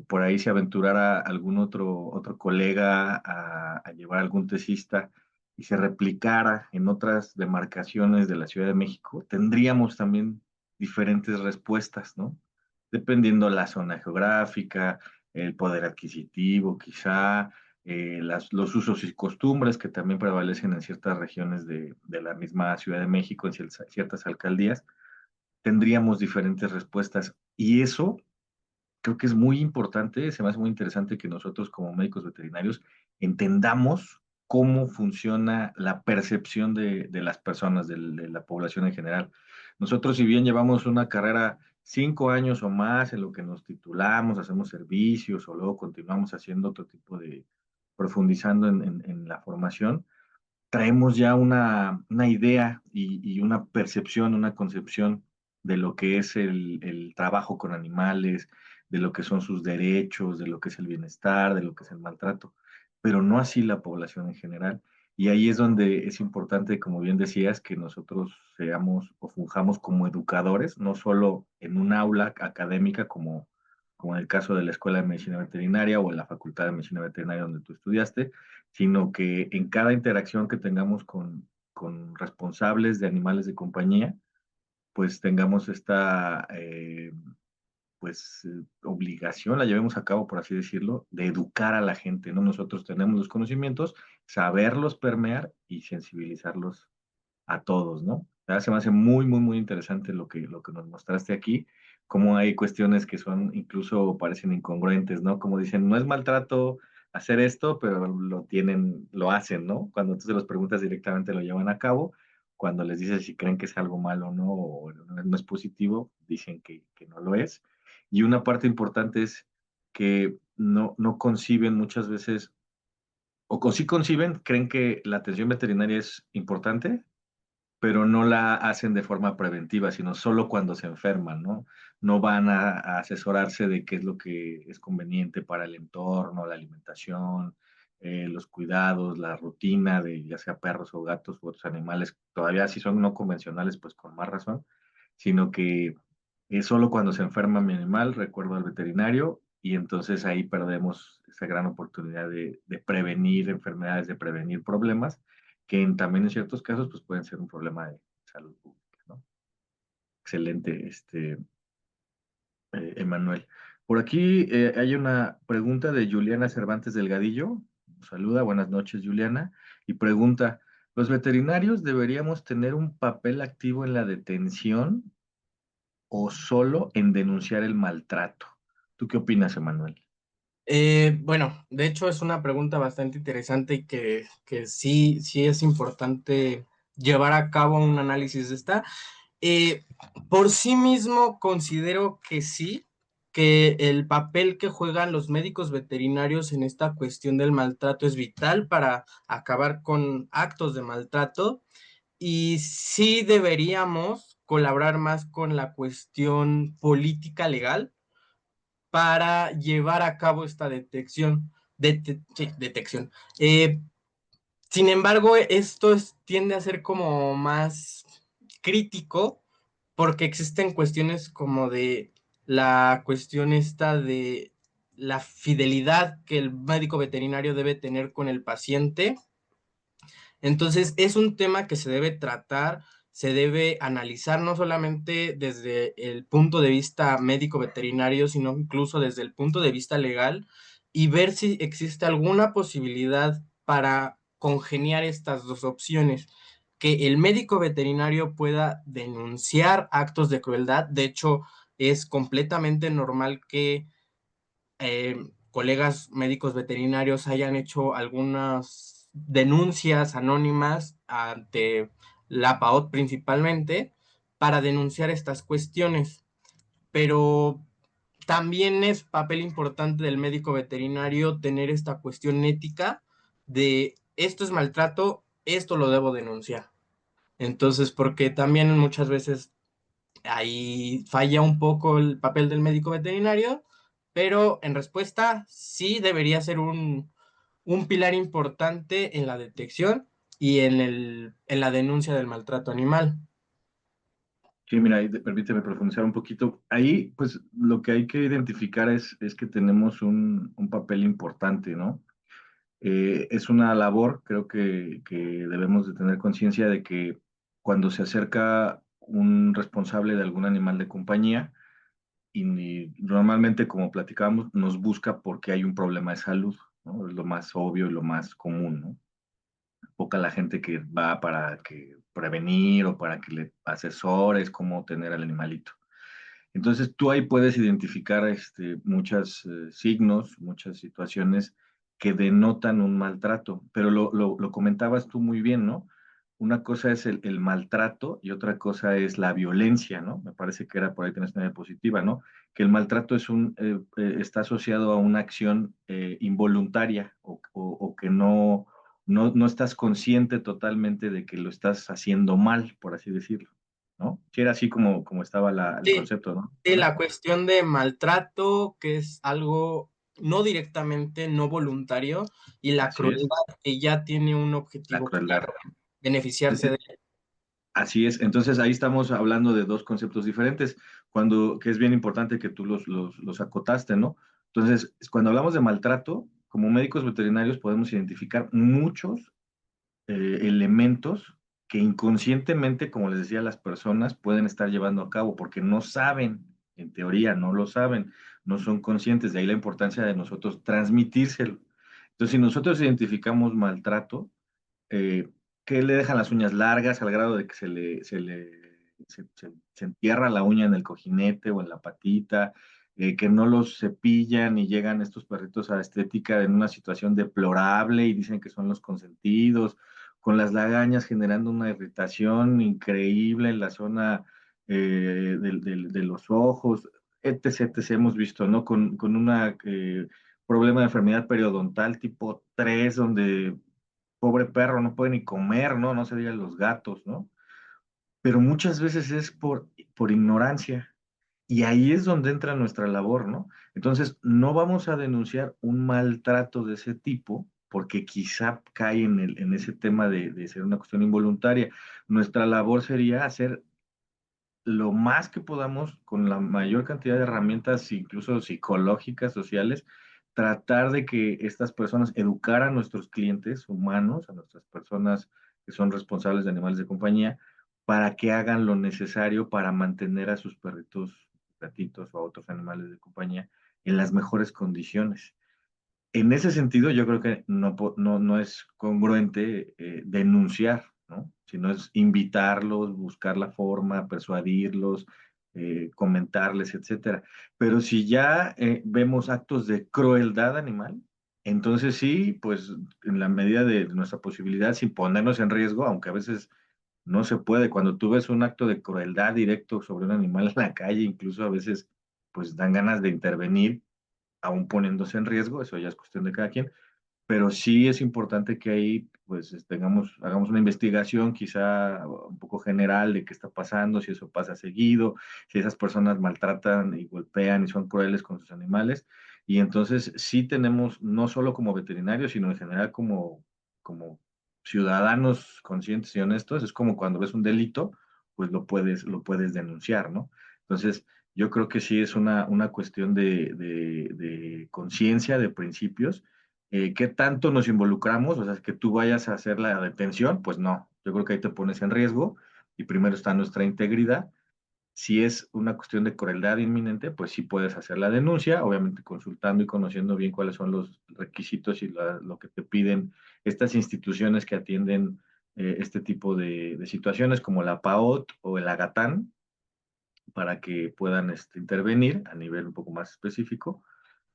por ahí se aventurara algún otro colega a llevar algún tesista y se replicara en otras demarcaciones de la Ciudad de México, tendríamos también diferentes respuestas, ¿no? Dependiendo la zona geográfica, el poder adquisitivo, quizá, los usos y costumbres que también prevalecen en ciertas regiones de la misma Ciudad de México, en ciertas alcaldías, tendríamos diferentes respuestas. Y eso creo que es muy importante, se me hace muy interesante que nosotros como médicos veterinarios entendamos cómo funciona la percepción de las personas, de la población en general. Nosotros, si bien llevamos una carrera 5 años o más en lo que nos titulamos, hacemos servicios o luego continuamos haciendo otro tipo de, profundizando en la formación, traemos ya una idea y una percepción, una concepción de lo que es el trabajo con animales, de lo que son sus derechos, de lo que es el bienestar, de lo que es el maltrato, pero no así la población en general. Y ahí es donde es importante, como bien decías, que nosotros seamos o fungamos como educadores, no solo en un aula académica como en el caso de la Escuela de Medicina Veterinaria o en la Facultad de Medicina Veterinaria donde tú estudiaste, sino que en cada interacción que tengamos con responsables de animales de compañía, pues tengamos esta obligación, la llevemos a cabo, por así decirlo, de educar a la gente, ¿no? Nosotros tenemos los conocimientos, saberlos permear y sensibilizarlos a todos, ¿no? Se me hace muy interesante lo que nos mostraste aquí, cómo hay cuestiones que son incluso parecen incongruentes, ¿no? Como dicen, no es maltrato hacer esto, pero lo hacen, ¿no? Cuando tú se los preguntas directamente lo llevan a cabo, cuando les dices si creen que es algo malo o no, o no es positivo, dicen que no lo es. Y una parte importante es que no conciben muchas veces, o sí conciben, creen que la atención veterinaria es importante, pero no la hacen de forma preventiva, sino solo cuando se enferman, ¿no? No van a asesorarse de qué es lo que es conveniente para el entorno, la alimentación, los cuidados, la rutina de ya sea perros o gatos u otros animales, todavía si son no convencionales, pues con más razón, sino que es solo cuando se enferma mi animal, recuerdo al veterinario, y entonces ahí perdemos esa gran oportunidad de prevenir enfermedades, de prevenir problemas que también en ciertos casos pues pueden ser un problema de salud pública, ¿no? Excelente, Emanuel. Por aquí hay una pregunta de Juliana Cervantes Delgadillo. Saluda, buenas noches, Juliana. Y pregunta, ¿los veterinarios deberíamos tener un papel activo en la detención o solo en denunciar el maltrato? ¿Tú qué opinas, Emanuel? Bueno, de hecho es una pregunta bastante interesante y que sí es importante llevar a cabo un análisis de esta. Eh, por sí mismo considero que sí, que el papel que juegan los médicos veterinarios en esta cuestión del maltrato es vital para acabar con actos de maltrato y sí deberíamos colaborar más con la cuestión política legal para llevar a cabo esta detección. Sí, detección. Sin embargo, tiende a ser como más crítico porque existen cuestiones como de la cuestión esta de la fidelidad que el médico veterinario debe tener con el paciente. Entonces, es un tema que se debe tratar, se debe analizar no solamente desde el punto de vista médico veterinario, sino incluso desde el punto de vista legal y ver si existe alguna posibilidad para congeniar estas dos opciones. Que el médico veterinario pueda denunciar actos de crueldad. De hecho, es completamente normal que colegas médicos veterinarios hayan hecho algunas denuncias anónimas ante la PAOT principalmente para denunciar estas cuestiones, pero también es papel importante del médico veterinario tener esta cuestión ética de esto es maltrato, esto lo debo denunciar. Entonces, porque también muchas veces ahí falla un poco el papel del médico veterinario, pero en respuesta sí debería ser un pilar importante en la detección y en la denuncia del maltrato animal. Sí, mira, permíteme profundizar un poquito. Ahí, pues, lo que hay que identificar es que tenemos un papel importante, ¿no? Es una labor, creo que debemos de tener conciencia de que cuando se acerca un responsable de algún animal de compañía, y normalmente, como platicábamos, nos busca porque hay un problema de salud, ¿no? Es lo más obvio y lo más común, ¿no? Poca la gente que va para que prevenir o para que le asesores cómo tener al animalito. Entonces tú ahí puedes identificar muchos signos, muchas situaciones que denotan un maltrato, pero lo comentabas tú muy bien, ¿no? Una cosa es el maltrato y otra cosa es la violencia, ¿no? Me parece que era por ahí tenés una diapositiva, ¿no? Que el maltrato está asociado a una acción involuntaria o que no estás consciente totalmente de que lo estás haciendo mal, por así decirlo, ¿no? Que era así como estaba el Sí, concepto, ¿no? sí, la cuestión de maltrato, que es algo no directamente, no voluntario, y la Así crueldad, es, que ya tiene un la objetivo crueldad. claro, beneficiarse de... Así es, entonces ahí estamos hablando de dos conceptos diferentes, que es bien importante que tú los acotaste, ¿no? Entonces, cuando hablamos de maltrato, como médicos veterinarios podemos identificar muchos elementos que inconscientemente, como les decía, las personas pueden estar llevando a cabo porque no saben, en teoría no lo saben, no son conscientes, de ahí la importancia de nosotros transmitírselo. Entonces, si nosotros identificamos maltrato, eh, que le dejan las uñas largas al grado de que se entierra la uña en el cojinete o en la patita, que no los cepillan y llegan estos perritos a estética en una situación deplorable y dicen que son los consentidos, con las lagañas generando una irritación increíble en la zona de los ojos, etc., etc., hemos visto, ¿no? Con una problema de enfermedad periodontal tipo 3 donde pobre perro, no puede ni comer, ¿no? No se digan los gatos, ¿no? Pero muchas veces es por ignorancia. Y ahí es donde entra nuestra labor, ¿no? Entonces, no vamos a denunciar un maltrato de ese tipo, porque quizá cae en ese tema de ser una cuestión involuntaria. Nuestra labor sería hacer lo más que podamos con la mayor cantidad de herramientas, incluso psicológicas, sociales, tratar de que estas personas educaran a nuestros clientes humanos, a nuestras personas que son responsables de animales de compañía, para que hagan lo necesario para mantener a sus perritos, gatitos o a otros animales de compañía en las mejores condiciones. En ese sentido, yo creo que no es congruente denunciar, ¿no? Sino es invitarlos, buscar la forma, persuadirlos, comentarles, etcétera. Pero si ya vemos actos de crueldad animal, entonces sí, pues en la medida de nuestra posibilidad, sin ponernos en riesgo, aunque a veces No se puede. Cuando tú ves un acto de crueldad directo sobre un animal en la calle, incluso a veces pues dan ganas de intervenir, aún poniéndose en riesgo, eso ya es cuestión de cada quien, pero sí es importante que ahí pues hagamos una investigación quizá un poco general de qué está pasando, si eso pasa seguido, si esas personas maltratan y golpean y son crueles con sus animales. Y entonces sí tenemos, no solo como veterinarios, sino en general como ciudadanos conscientes y honestos, es como cuando ves un delito, pues lo puedes denunciar, ¿no? Entonces, yo creo que sí es una cuestión de conciencia, de principios. ¿Qué tanto nos involucramos? O sea, que tú vayas a hacer la detención, pues no. Yo creo que ahí te pones en riesgo y primero está nuestra integridad. Si es una cuestión de crueldad inminente, pues sí puedes hacer la denuncia, obviamente consultando y conociendo bien cuáles son los requisitos y lo que te piden estas instituciones que atienden este tipo de situaciones, como la PAOT o el AGATAN, para que puedan intervenir a nivel un poco más específico,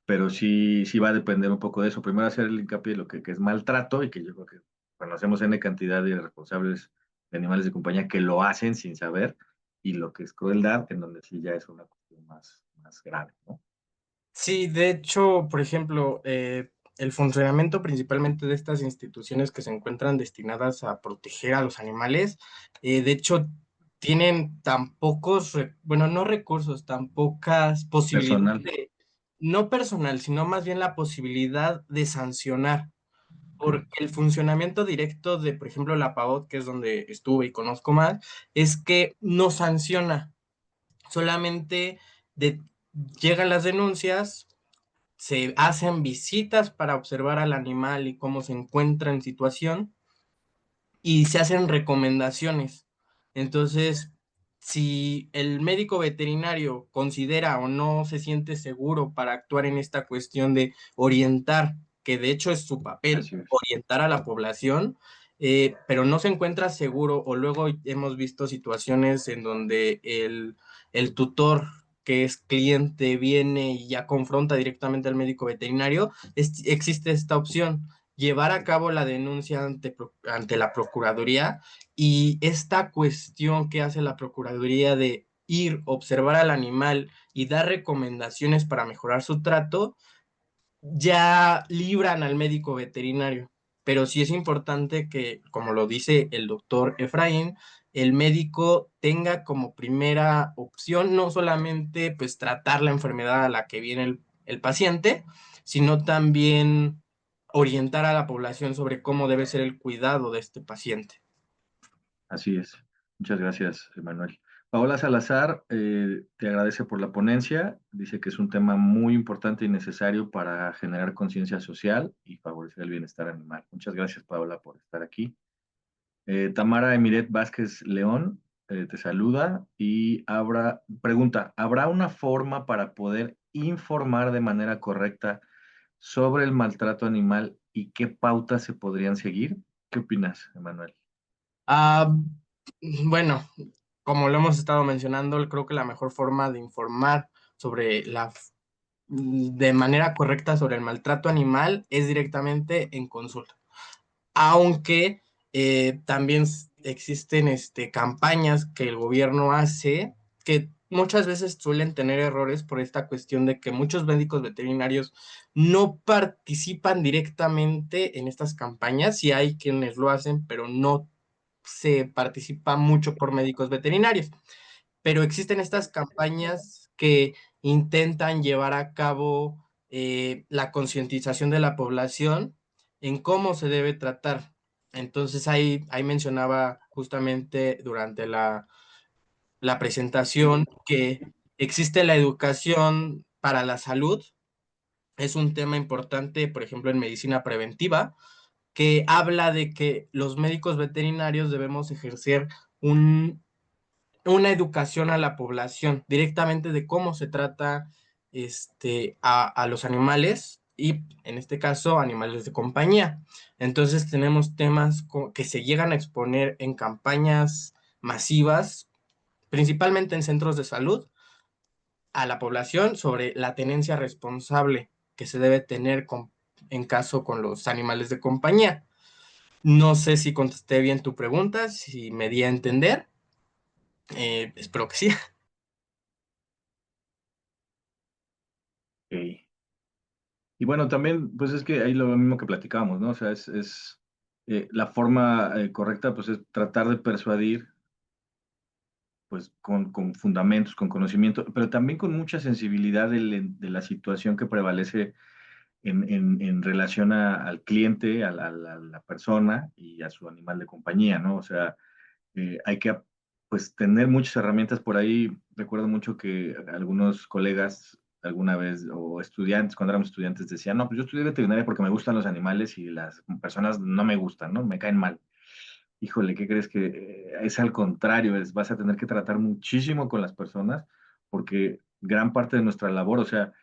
pero sí va a depender un poco de eso. Primero hacer el hincapié de lo que es maltrato y que yo creo que conocemos N cantidad de responsables de animales de compañía que lo hacen sin saber, y lo que es crueldad, en donde sí ya es una cuestión más grave, ¿no? Sí, de hecho, por ejemplo, el funcionamiento principalmente de estas instituciones que se encuentran destinadas a proteger a los animales, de hecho, tienen tan pocos, bueno, no recursos, tan pocas posibilidades Personal. no personal, sino más bien la posibilidad de sancionar, porque el funcionamiento directo de, por ejemplo, la PAOT, que es donde estuve y conozco más, es que no sanciona, solamente de, llegan las denuncias, se hacen visitas para observar al animal y cómo se encuentra en situación y se hacen recomendaciones. Entonces, si el médico veterinario considera o no se siente seguro para actuar en esta cuestión de orientar, que de hecho es su papel, Así es. orientar a la población, pero no se encuentra seguro, o luego hemos visto situaciones en donde el tutor que es cliente viene y ya confronta directamente al médico veterinario, existe esta opción, llevar a cabo la denuncia ante la Procuraduría, y esta cuestión que hace la Procuraduría de ir, observar al animal y dar recomendaciones para mejorar su trato, ya libran al médico veterinario. Pero sí es importante que, como lo dice el doctor Efraín, el médico tenga como primera opción no solamente pues tratar la enfermedad a la que viene el paciente, sino también orientar a la población sobre cómo debe ser el cuidado de este paciente. Así es. Muchas gracias, Emanuel. Paola Salazar te agradece por la ponencia. Dice que es un tema muy importante y necesario para generar conciencia social y favorecer el bienestar animal. Muchas gracias, Paola, por estar aquí. Tamara Emiret Vázquez León te saluda y pregunta, ¿habrá una forma para poder informar de manera correcta sobre el maltrato animal y qué pautas se podrían seguir? ¿Qué opinas, Emanuel? Ah, bueno, como lo hemos estado mencionando, creo que la mejor forma de informar sobre de manera correcta sobre el maltrato animal es directamente en consulta. Aunque también existen campañas que el gobierno hace que muchas veces suelen tener errores por esta cuestión de que muchos médicos veterinarios no participan directamente en estas campañas, y hay quienes lo hacen, pero no se participa mucho por médicos veterinarios. Pero existen estas campañas que intentan llevar a cabo la concientización de la población en cómo se debe tratar. Entonces ahí mencionaba justamente durante la presentación que existe la educación para la salud. Es un tema importante, por ejemplo, en medicina preventiva, que habla de que los médicos veterinarios debemos ejercer un, una educación a la población directamente de cómo se trata a los animales, y en este caso animales de compañía. Entonces tenemos temas que se llegan a exponer en campañas masivas, principalmente en centros de salud, a la población sobre la tenencia responsable que se debe tener en caso con los animales de compañía. No sé si contesté bien tu pregunta, si me di a entender. Espero que sí. Ok. Y bueno, también, pues es que ahí lo mismo que platicábamos, ¿no? O sea, la forma correcta, pues es tratar de persuadir, pues con fundamentos, con conocimiento, pero también con mucha sensibilidad de la situación que prevalece en relación al cliente, a la persona y a su animal de compañía, ¿no? O sea, hay que pues tener muchas herramientas por ahí. Recuerdo mucho que algunos colegas alguna vez o estudiantes, cuando éramos estudiantes, decían, no, pues yo estudié veterinaria porque me gustan los animales y las personas no me gustan, ¿no? Me caen mal. Híjole, ¿qué crees que es al contrario? Vas a tener que tratar muchísimo con las personas porque gran parte de nuestra labor, o sea,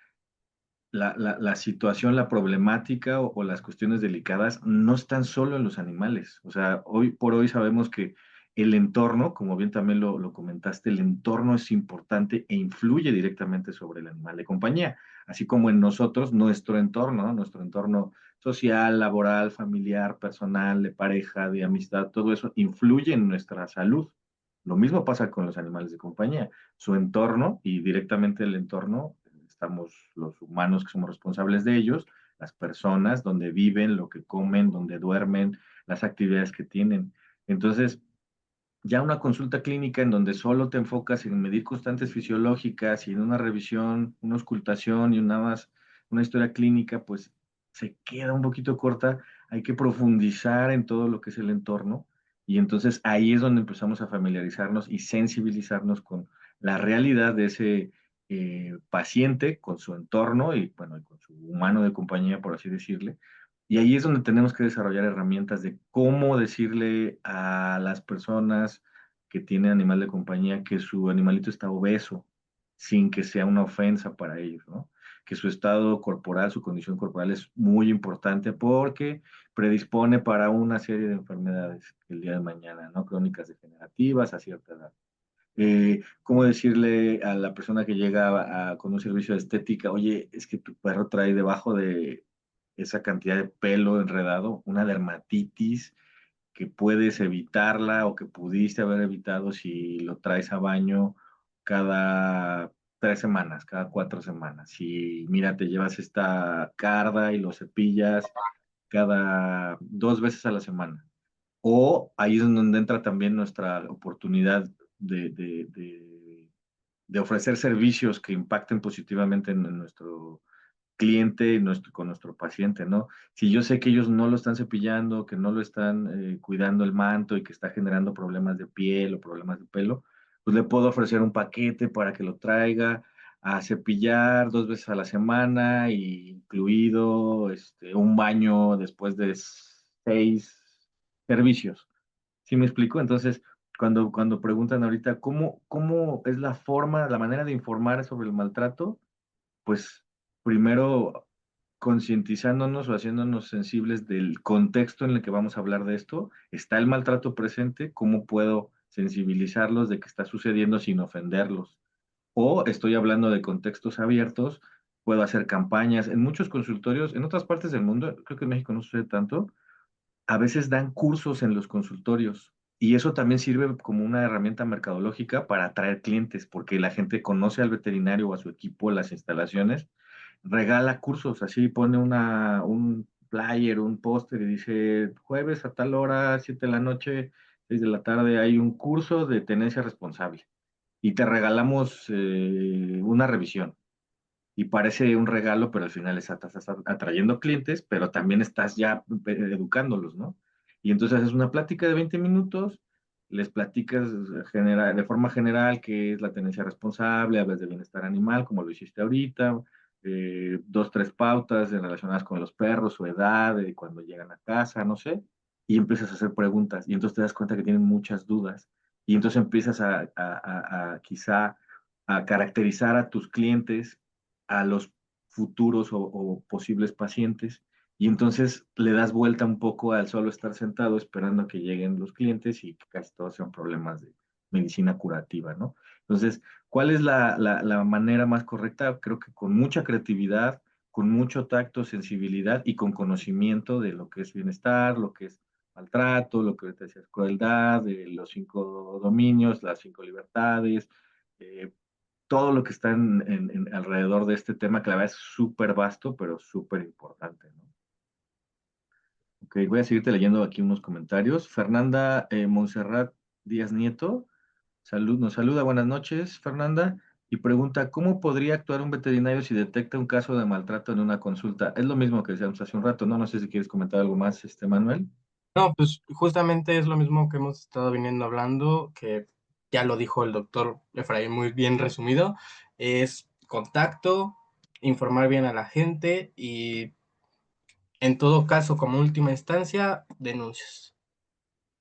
la situación, la problemática o las cuestiones delicadas no están solo en los animales. O sea, hoy por hoy sabemos que el entorno, como bien también lo comentaste, el entorno es importante e influye directamente sobre el animal de compañía, así como en nosotros, nuestro entorno, ¿no? Nuestro entorno social, laboral, familiar, personal, de pareja, de amistad, todo eso influye en nuestra salud. Lo mismo pasa con los animales de compañía. Su entorno y directamente el entorno estamos los humanos que somos responsables de ellos, las personas, donde viven, lo que comen, donde duermen, las actividades que tienen. Entonces, ya una consulta clínica en donde solo te enfocas en medir constantes fisiológicas y en una revisión, una auscultación y una más, una historia clínica, pues se queda un poquito corta. Hay que profundizar en todo lo que es el entorno y entonces ahí es donde empezamos a familiarizarnos y sensibilizarnos con la realidad de ese paciente, con su entorno y bueno, y con su humano de compañía, por así decirle. Y ahí es donde tenemos que desarrollar herramientas de cómo decirle a las personas que tienen animal de compañía que su animalito está obeso, sin que sea una ofensa para ellos, ¿no? Que su estado corporal, su condición corporal es muy importante porque predispone para una serie de enfermedades el día de mañana, ¿no? Crónicas degenerativas a cierta edad. ¿Cómo decirle a la persona que llega con un servicio de estética, oye, es que tu perro trae debajo de esa cantidad de pelo enredado una dermatitis que puedes evitarla o que pudiste haber evitado si lo traes a baño cada 3 semanas, cada 4 semanas? Si, mira, te llevas esta carda y lo cepillas cada 2 veces a la semana. O ahí es donde entra también nuestra oportunidad de, de, de, de ofrecer servicios que impacten positivamente en nuestro cliente y con nuestro paciente, ¿no? Si yo sé que ellos no lo están cepillando, que no lo están cuidando el manto y que está generando problemas de piel o problemas de pelo, pues le puedo ofrecer un paquete para que lo traiga a cepillar 2 veces a la semana, y incluido un baño después de 6 servicios. ¿Sí me explico? Entonces, cuando preguntan ahorita cómo es la forma, la manera de informar sobre el maltrato, pues primero concientizándonos o haciéndonos sensibles del contexto en el que vamos a hablar de esto. ¿Está el maltrato presente? ¿Cómo puedo sensibilizarlos de que está sucediendo sin ofenderlos? O estoy hablando de contextos abiertos, puedo hacer campañas. En muchos consultorios, en otras partes del mundo, creo que en México no sucede tanto, a veces dan cursos en los consultorios. Y eso también sirve como una herramienta mercadológica para atraer clientes, porque la gente conoce al veterinario o a su equipo, las instalaciones, regala cursos, así pone un flyer, un póster y dice, jueves a tal hora, 7 de la noche, 6 de la tarde, hay un curso de tenencia responsable y te regalamos una revisión. Y parece un regalo, pero al final estás atrayendo clientes, pero también estás ya educándolos, ¿no? Y entonces haces una plática de 20 minutos, les platicas de forma general qué es la tenencia responsable, hablas de bienestar animal, como lo hiciste ahorita, dos, tres pautas relacionadas con los perros, su edad, cuando llegan a casa, no sé, y empiezas a hacer preguntas, y entonces te das cuenta que tienen muchas dudas, y entonces empiezas a quizá a caracterizar a tus clientes, a los futuros o posibles pacientes, y entonces le das vuelta un poco al solo estar sentado esperando a que lleguen los clientes y que casi todos sean problemas de medicina curativa, ¿no? Entonces, ¿cuál es la manera más correcta? Creo que con mucha creatividad, con mucho tacto, sensibilidad y con conocimiento de lo que es bienestar, lo que es maltrato, lo que ahorita decías, crueldad, los 5 dominios, las 5 libertades, eh, todo lo que está alrededor de este tema, que la verdad es súper vasto, pero súper importante, ¿no? Ok, voy a seguirte leyendo aquí unos comentarios. Fernanda Montserrat Díaz Nieto nos saluda, buenas noches, Fernanda, y pregunta, ¿cómo podría actuar un veterinario si detecta un caso de maltrato en una consulta? Es lo mismo que decíamos hace un rato, ¿no? No sé si quieres comentar algo más, Manuel. No, pues justamente es lo mismo que hemos estado viniendo hablando, que ya lo dijo el doctor Efraín muy bien resumido, es contacto, informar bien a la gente y en todo caso, como última instancia, denuncias.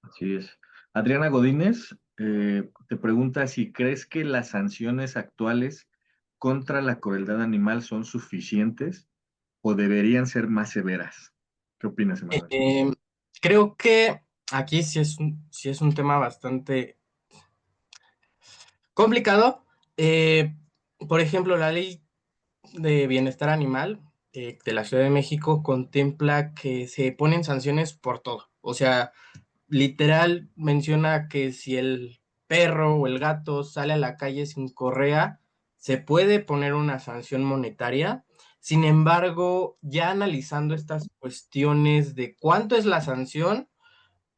Así es. Adriana Godínez te pregunta si crees que las sanciones actuales contra la crueldad animal son suficientes o deberían ser más severas. ¿Qué opinas, Emanuel? Eh, Creo que aquí sí es un tema bastante complicado. Eh, por ejemplo, la ley de bienestar animal de la Ciudad de México contempla que se ponen sanciones por todo. O sea, literal menciona que si el perro o el gato sale a la calle sin correa, se puede poner una sanción monetaria. Sin embargo, ya analizando estas cuestiones de cuánto es la sanción,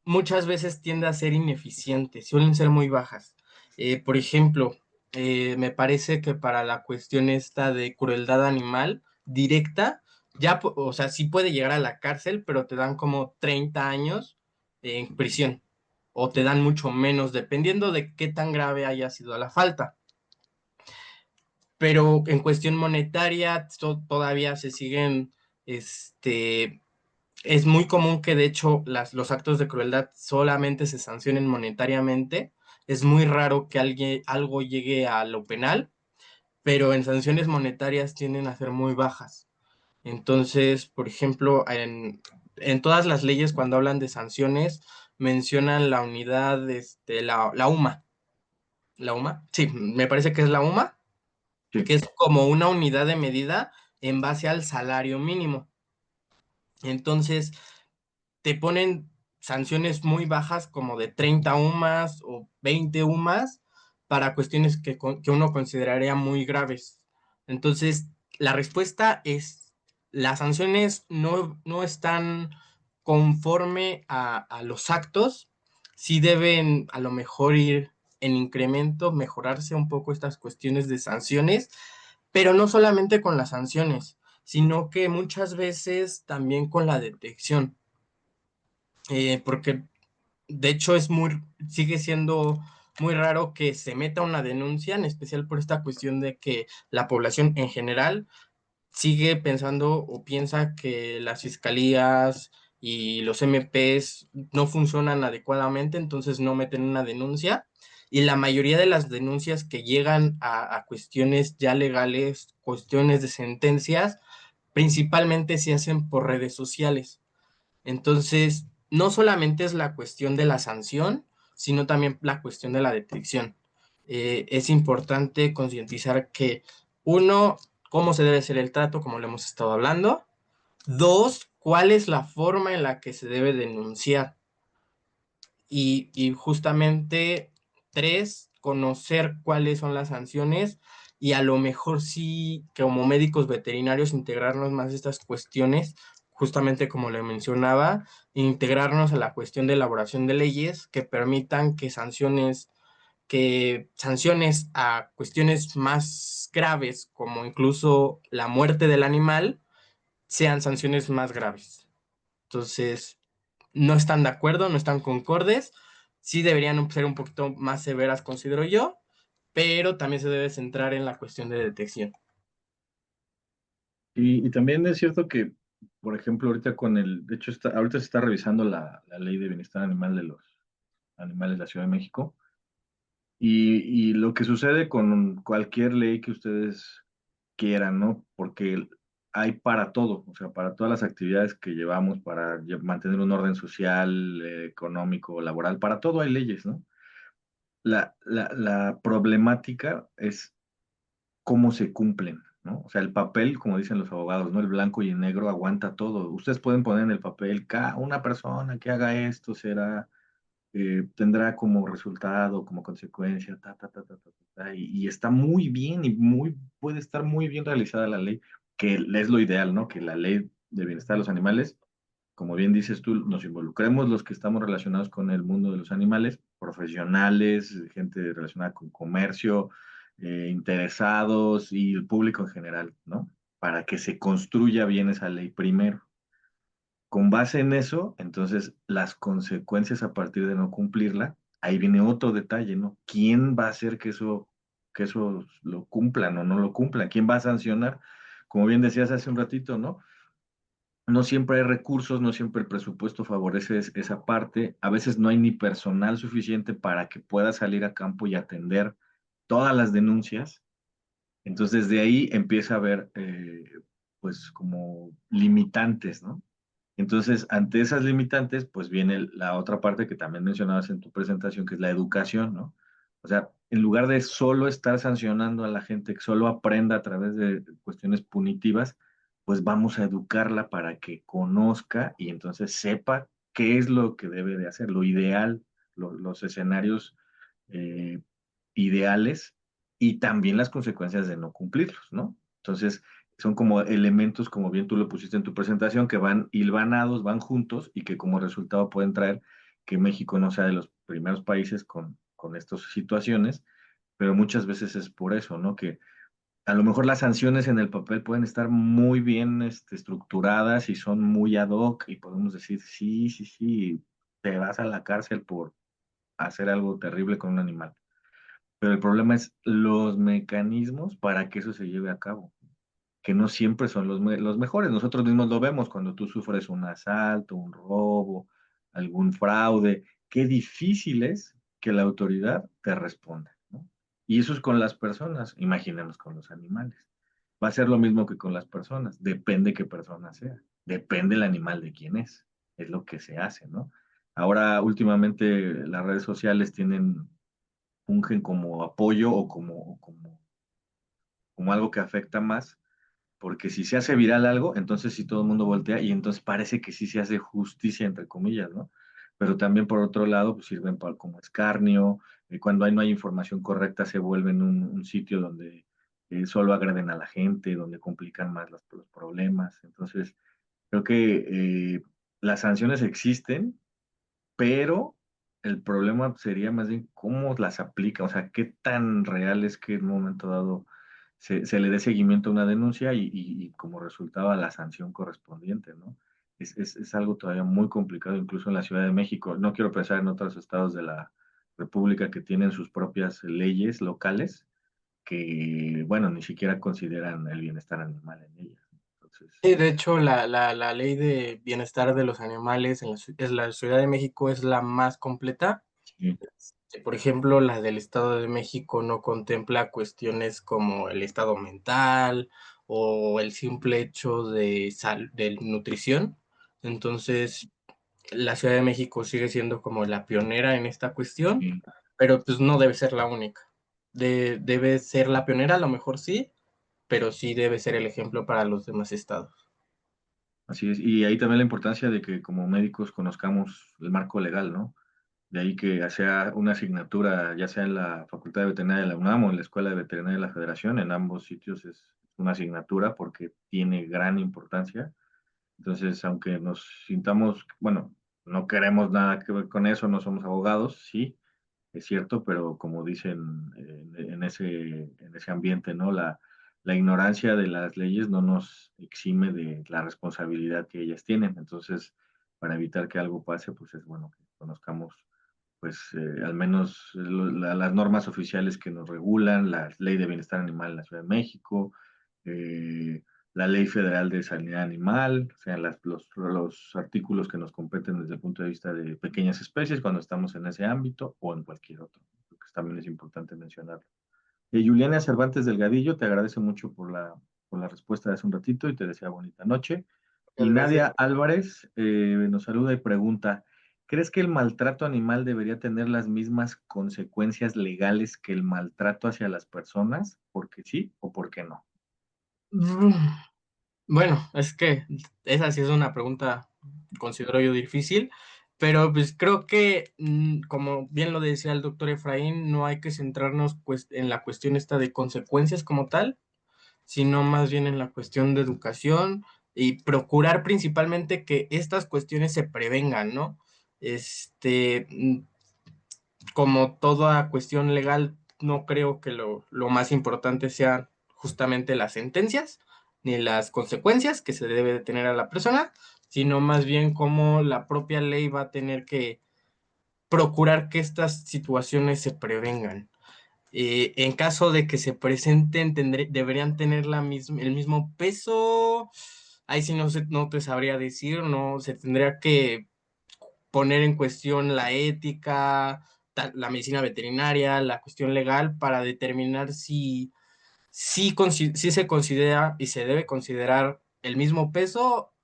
muchas veces tiende a ser ineficiente, suelen ser muy bajas. Por ejemplo, me parece que para la cuestión esta de crueldad animal directa, ya, o sea, sí puede llegar a la cárcel, pero te dan como 30 años en prisión o te dan mucho menos, dependiendo de qué tan grave haya sido la falta. Pero en cuestión monetaria todavía se siguen, es muy común que de hecho los actos de crueldad solamente se sancionen monetariamente. Es muy raro que algo llegue a lo penal, pero en sanciones monetarias tienden a ser muy bajas. Entonces, por ejemplo, en todas las leyes cuando hablan de sanciones, mencionan la unidad, la UMA. ¿La UMA? Sí, me parece que es la UMA, Sí. que es como una unidad de medida en base al salario mínimo. Entonces, te ponen sanciones muy bajas como de 30 UMAS o 20 UMAS para cuestiones que uno consideraría muy graves. Entonces, la respuesta es, las sanciones no están conforme a los actos, sí deben a lo mejor ir en incremento, mejorarse un poco estas cuestiones de sanciones, pero no solamente con las sanciones, sino que muchas veces también con la detección, porque de hecho sigue siendo muy raro que se meta una denuncia, en especial por esta cuestión de que la población en general sigue pensando o piensa que las fiscalías y los MPs no funcionan adecuadamente, entonces no meten una denuncia. Y la mayoría de las denuncias que llegan a cuestiones ya legales, cuestiones de sentencias, principalmente se hacen por redes sociales. Entonces, no solamente es la cuestión de la sanción, sino también la cuestión de la detección. Es importante concientizar que, uno, cómo se debe hacer el trato, como lo hemos estado hablando. Dos, cuál es la forma en la que se debe denunciar. Y justamente, tres, conocer cuáles son las sanciones y a lo mejor sí, como médicos veterinarios, integrarnos más a estas cuestiones, justamente como le mencionaba, integrarnos a la cuestión de elaboración de leyes que permitan que sanciones a cuestiones más graves, como incluso la muerte del animal, sean sanciones más graves. Entonces, no están de acuerdo, no están concordes, sí deberían ser un poquito más severas, considero yo, pero también se debe centrar en la cuestión de detección. Y también es cierto que, por ejemplo, ahorita de hecho, ahorita se está revisando la ley de bienestar animal de los animales de la Ciudad de México. Y lo que sucede con cualquier ley que ustedes quieran, ¿no? Porque hay para todo, o sea, para todas las actividades que llevamos, para mantener un orden social, económico, laboral, para todo hay leyes, ¿no? La problemática es cómo se cumplen. ¿no? O sea, el papel, como dicen los abogados, ¿no? El blanco y el negro aguanta todo. Ustedes pueden poner en el papel, una persona que haga esto tendrá como resultado, como consecuencia, y está muy bien puede estar muy bien realizada la ley, que es lo ideal, ¿no? Que la ley de bienestar de los animales, como bien dices tú, nos involucremos los que estamos relacionados con el mundo de los animales, profesionales, gente relacionada con comercio, interesados y el público en general, ¿no? Para que se construya bien esa ley primero. Con base en eso, entonces las consecuencias a partir de no cumplirla, ahí viene otro detalle, ¿no? ¿Quién va a hacer que eso lo cumplan o no lo cumplan? ¿Quién va a sancionar? Como bien decías hace un ratito, ¿no? No siempre hay recursos, no siempre el presupuesto favorece esa parte, a veces no hay ni personal suficiente para que pueda salir a campo y atender todas las denuncias. Entonces, de ahí empieza a haber, pues, como limitantes, ¿no? Entonces, ante esas limitantes, pues viene la otra parte que también mencionabas en tu presentación, que es la educación, ¿no? O sea, en lugar de solo estar sancionando a la gente que solo aprenda a través de cuestiones punitivas, pues vamos a educarla para que conozca y entonces sepa qué es lo que debe de hacer, lo ideal, los escenarios eh, ideales y también las consecuencias de no cumplirlos, ¿no? Entonces, son como elementos, como bien tú lo pusiste en tu presentación, que van hilvanados, van juntos y que como resultado pueden traer que México no sea de los primeros países con estas situaciones, pero muchas veces es por eso, ¿no? Que a lo mejor las sanciones en el papel pueden estar muy bien estructuradas y son muy ad hoc y podemos decir, sí, sí, sí, te vas a la cárcel por hacer algo terrible con un animal. Pero el problema es los mecanismos para que eso se lleve a cabo, que no siempre son los mejores. Nosotros mismos lo vemos cuando tú sufres un asalto, un robo, algún fraude. Qué difícil es que la autoridad te responda, ¿no? Y eso es con las personas, imaginemos con los animales. Va a ser lo mismo que con las personas, depende qué persona sea, depende el animal de quién es lo que se hace, ¿no? Ahora, últimamente, las redes sociales fungen como apoyo o como algo que afecta más, porque si se hace viral algo, entonces sí todo el mundo voltea y entonces parece que sí se hace justicia, entre comillas, ¿no? Pero también por otro lado, pues sirven como escarnio, cuando no hay información correcta se vuelven un sitio donde solo agreden a la gente, donde complican más los problemas. Entonces, creo que las sanciones existen, pero el problema sería más bien cómo las aplica, o sea, qué tan real es que en un momento dado se le dé seguimiento a una denuncia y como resultado a la sanción correspondiente, ¿no? Es algo todavía muy complicado, incluso en la Ciudad de México. No quiero pensar en otros estados de la República que tienen sus propias leyes locales que, bueno, ni siquiera consideran el bienestar animal en ellas. Entonces, Sí, de hecho, la ley de bienestar de los animales en la Ciudad de México es la más completa. sí, Por ejemplo, la del Estado de México no contempla cuestiones como el estado mental o el simple hecho de nutrición. Entonces, la Ciudad de México sigue siendo como la pionera en esta cuestión, sí. pero pues no debe ser la única. Debe ser la pionera, a lo mejor sí, pero sí debe ser el ejemplo para los demás estados. Así es, y ahí también la importancia de que como médicos conozcamos el marco legal, ¿no? De ahí que sea una asignatura, ya sea en la Facultad de Veterinaria de la UNAM o en la Escuela de Veterinaria de la Federación, en ambos sitios es una asignatura porque tiene gran importancia. Entonces, aunque nos sintamos, bueno, no queremos nada que ver con eso, no somos abogados, sí, es cierto, pero como dicen en ese ambiente, ¿no? La ignorancia de las leyes no nos exime de la responsabilidad que ellas tienen. Entonces, para evitar que algo pase, pues es bueno que conozcamos, pues, al menos las normas oficiales que nos regulan, la Ley de Bienestar Animal en la Ciudad de México, eh, la Ley Federal de Sanidad Animal, o sea, los artículos que nos competen desde el punto de vista de pequeñas especies cuando estamos en ese ámbito o en cualquier otro, que también es importante mencionarlo. Juliana Cervantes Delgadillo, te agradezco mucho por la respuesta de hace un ratito y te desea bonita noche. Y Muchas gracias. Nadia Álvarez nos saluda y pregunta, ¿crees que el maltrato animal debería tener las mismas consecuencias legales que el maltrato hacia las personas? ¿Por qué sí o por qué no? Mm, Bueno, es que esa sí es una pregunta, considero yo difícil, pero pues creo que, como bien lo decía el doctor Efraín, no hay que centrarnos pues, en la cuestión esta de consecuencias como tal, sino más bien en la cuestión de educación y procurar principalmente que estas cuestiones se prevengan, ¿no? Como toda cuestión legal, no creo que lo más importante sean justamente las sentencias ni las consecuencias que se debe de tener a la persona, sino más bien cómo la propia ley va a tener que procurar que estas situaciones se prevengan. En caso de que se presenten, deberían tener el mismo peso. Ahí sí no te sabría decir, no se tendría que poner en cuestión la ética, la medicina veterinaria, la cuestión legal para determinar si se considera y se debe considerar el mismo peso.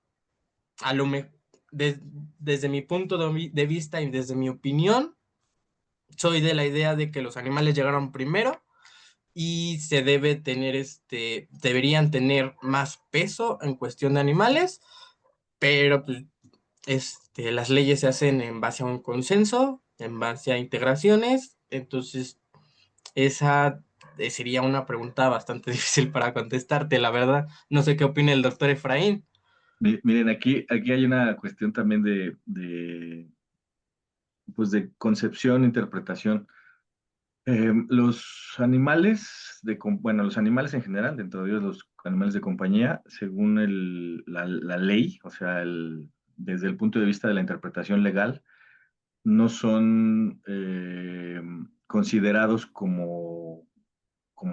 A lo me- de- Desde mi punto de vista y desde mi opinión, soy de la idea de que los animales llegaron primero y se debe tener deberían tener más peso en cuestión de animales, pero pues, las leyes se hacen en base a un consenso, en base a integraciones, entonces esa sería una pregunta bastante difícil para contestarte, la verdad. No sé qué opina el doctor Efraín. Miren, aquí hay una cuestión también pues de concepción, interpretación. Los animales bueno, los animales en general, dentro de ellos los animales de compañía, según la ley, o sea, desde el punto de vista de la interpretación legal, no son considerados como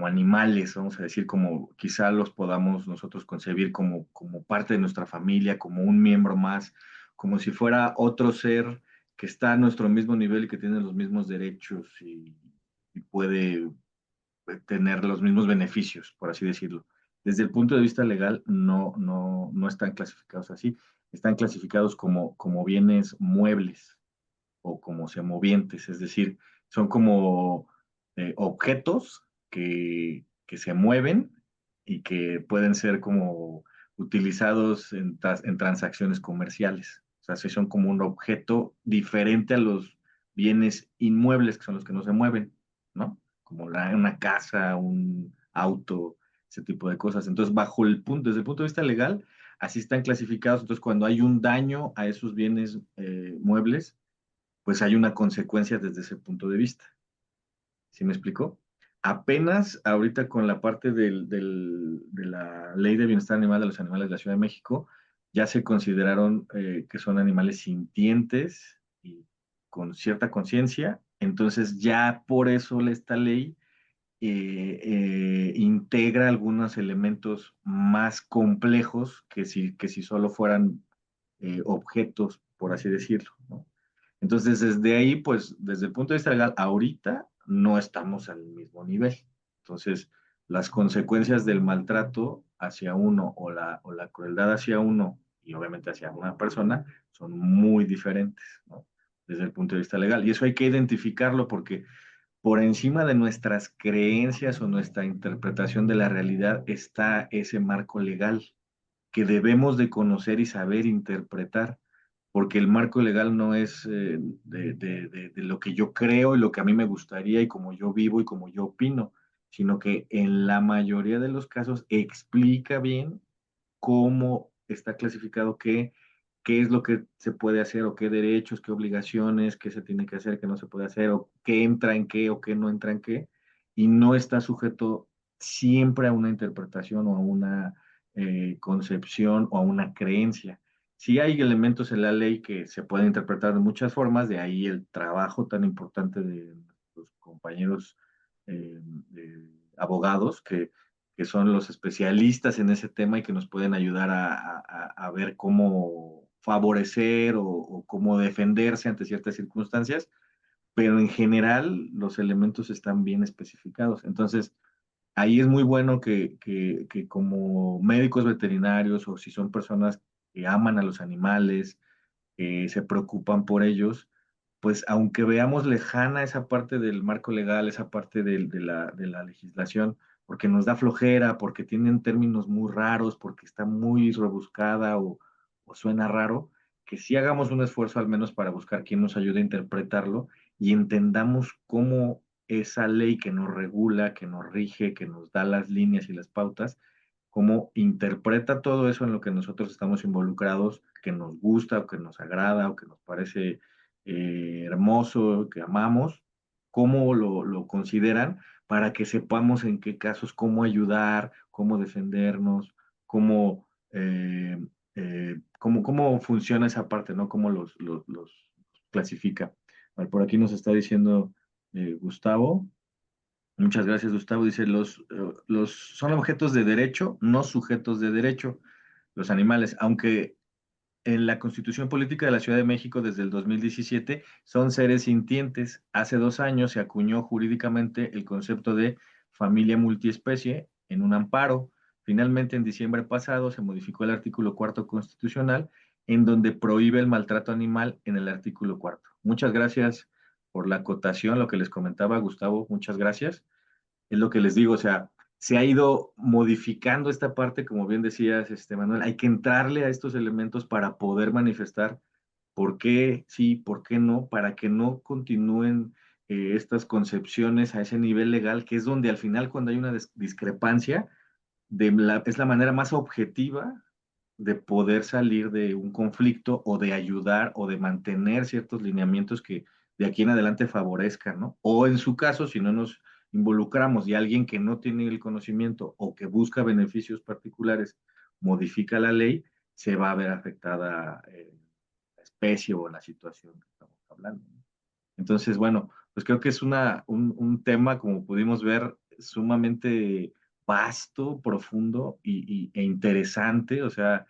animales, vamos a decir, como quizá los podamos nosotros concebir como parte de nuestra familia, como un miembro más, como si fuera otro ser que está a nuestro mismo nivel y que tiene los mismos derechos y puede tener los mismos beneficios, por así decirlo. Desde el punto de vista legal, no están clasificados así, están clasificados como bienes muebles o como semovientes, es decir, son como objetos que se mueven y que pueden ser como utilizados en transacciones comerciales. O sea, si son como un objeto diferente a los bienes inmuebles, que son los que no se mueven, ¿no? Como una casa, un auto, ese tipo de cosas. Entonces, desde el punto de vista legal, así están clasificados. Entonces, cuando hay un daño a esos bienes muebles, pues hay una consecuencia desde ese punto de vista. ¿Sí me explicó? Apenas ahorita con la parte de la Ley de Bienestar Animal de los Animales de la Ciudad de México, ya se consideraron que son animales sintientes y con cierta conciencia, entonces ya por eso esta ley integra algunos elementos más complejos que si solo fueran objetos, por así decirlo, ¿no? Entonces, desde ahí, pues, desde el punto de vista legal, ahorita no estamos al mismo nivel. Entonces, las consecuencias del maltrato hacia uno o la crueldad hacia uno y obviamente hacia una persona son muy diferentes, ¿no? Desde el punto de vista legal. Y eso hay que identificarlo porque por encima de nuestras creencias o nuestra interpretación de la realidad está ese marco legal que debemos de conocer y saber interpretar, porque el marco legal no es de lo que yo creo y lo que a mí me gustaría y como yo vivo y como yo opino, sino que en la mayoría de los casos explica bien cómo está clasificado qué es lo que se puede hacer o qué derechos, qué obligaciones, qué se tiene que hacer, qué no se puede hacer, o qué entra en qué o qué no entra en qué, y no está sujeto siempre a una interpretación o a una concepción o a una creencia. Sí hay elementos en la ley que se pueden interpretar de muchas formas, de ahí el trabajo tan importante de los compañeros abogados que son los especialistas en ese tema y que nos pueden ayudar a ver cómo favorecer o cómo defenderse ante ciertas circunstancias, pero en general los elementos están bien especificados. Entonces, ahí es muy bueno que como médicos veterinarios o si son personas que aman a los animales, que se preocupan por ellos, pues aunque veamos lejana esa parte del marco legal, esa parte de la legislación, porque nos da flojera, porque tienen términos muy raros, porque está muy rebuscada o suena raro, que sí hagamos un esfuerzo al menos para buscar quien nos ayude a interpretarlo y entendamos cómo esa ley que nos regula, que nos rige, que nos da las líneas y las pautas, cómo interpreta todo eso en lo que nosotros estamos involucrados, que nos gusta o que nos agrada o que nos parece hermoso, que amamos, cómo lo consideran para que sepamos en qué casos cómo ayudar, cómo defendernos, cómo funciona esa parte, ¿no? Cómo los clasifica. A ver, por aquí nos está diciendo Gustavo. Muchas gracias, Gustavo. Dice, son objetos de derecho, no sujetos de derecho, los animales, aunque en la Constitución Política de la Ciudad de México desde el 2017 son seres sintientes. Hace 2 años se acuñó jurídicamente el concepto de familia multiespecie en un amparo. Finalmente, en diciembre pasado, se modificó el artículo cuarto constitucional, en donde prohíbe el maltrato animal en el artículo cuarto. Muchas gracias por la acotación, lo que les comentaba Gustavo, muchas gracias. Es lo que les digo, o sea, se ha ido modificando esta parte, como bien decías, Manuel, hay que entrarle a estos elementos para poder manifestar por qué sí, por qué no, para que no continúen estas concepciones a ese nivel legal, que es donde al final cuando hay una discrepancia, es la manera más objetiva de poder salir de un conflicto o de ayudar o de mantener ciertos lineamientos que de aquí en adelante favorezcan, ¿no? O en su caso, si no nos involucramos y alguien que no tiene el conocimiento o que busca beneficios particulares modifica la ley, se va a ver afectada la especie o la situación que estamos hablando, ¿no? Entonces, bueno, pues creo que es un tema, como pudimos ver, sumamente vasto, profundo e interesante. O sea,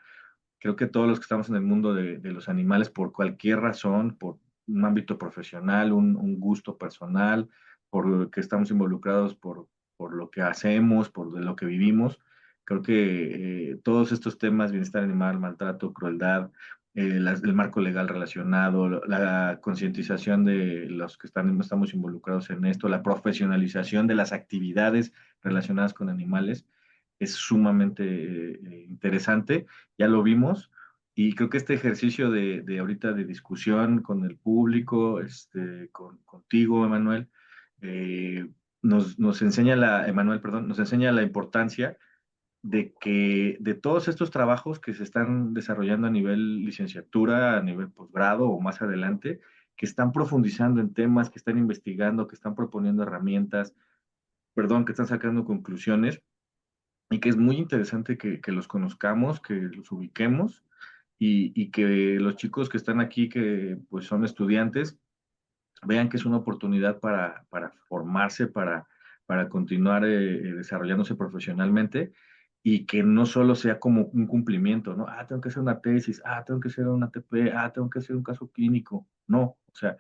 creo que todos los que estamos en el mundo de los animales, por cualquier razón, por un ámbito profesional, un gusto personal, por lo que estamos involucrados, por lo que hacemos, por de lo que vivimos, creo que todos estos temas, bienestar animal, maltrato, crueldad, el marco legal relacionado, la concientización de los que estamos involucrados en esto, la profesionalización de las actividades relacionadas con animales, es sumamente interesante, ya lo vimos, y creo que este ejercicio de ahorita de discusión con el público, contigo, Emanuel, eh, nos enseña Emanuel, perdón, nos enseña la importancia de que de todos estos trabajos que se están desarrollando a nivel licenciatura, a nivel posgrado o más adelante, que están profundizando en temas, que están investigando, que están proponiendo herramientas, perdón, que están sacando conclusiones, y que es muy interesante que los conozcamos, que los ubiquemos y que los chicos que están aquí, que pues son estudiantes, vean que es una oportunidad para formarse, para continuar desarrollándose profesionalmente y que no solo sea como un cumplimiento, ¿no? Ah, tengo que hacer una tesis, ah, tengo que hacer una TP, ah, tengo que hacer un caso clínico. No, o sea,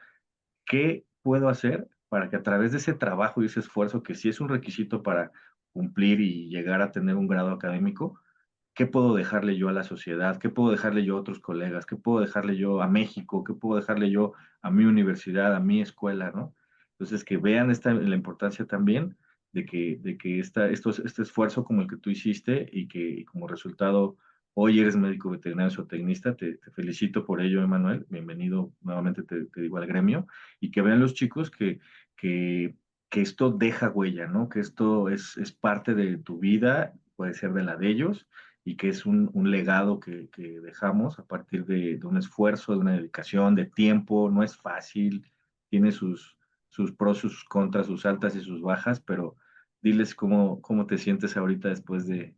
¿qué puedo hacer para que a través de ese trabajo y ese esfuerzo, que sí es un requisito para cumplir y llegar a tener un grado académico, qué puedo dejarle yo a la sociedad? ¿Qué puedo dejarle yo a otros colegas? ¿Qué puedo dejarle yo a México? ¿Qué puedo dejarle yo a mi universidad, a mi escuela, ¿no? Entonces, que vean la importancia también de que este esfuerzo como el que tú hiciste y que como resultado hoy eres médico veterinario zootecnista, te felicito por ello, Emanuel. Bienvenido nuevamente, te digo, al gremio. Y que vean los chicos que, que esto deja huella, ¿no? Que esto es parte de tu vida, puede ser de la de ellos, y que es un legado que dejamos a partir de un esfuerzo, de una dedicación, de tiempo. No es fácil, tiene sus pros, sus contras, sus altas y sus bajas, pero diles cómo te sientes ahorita después de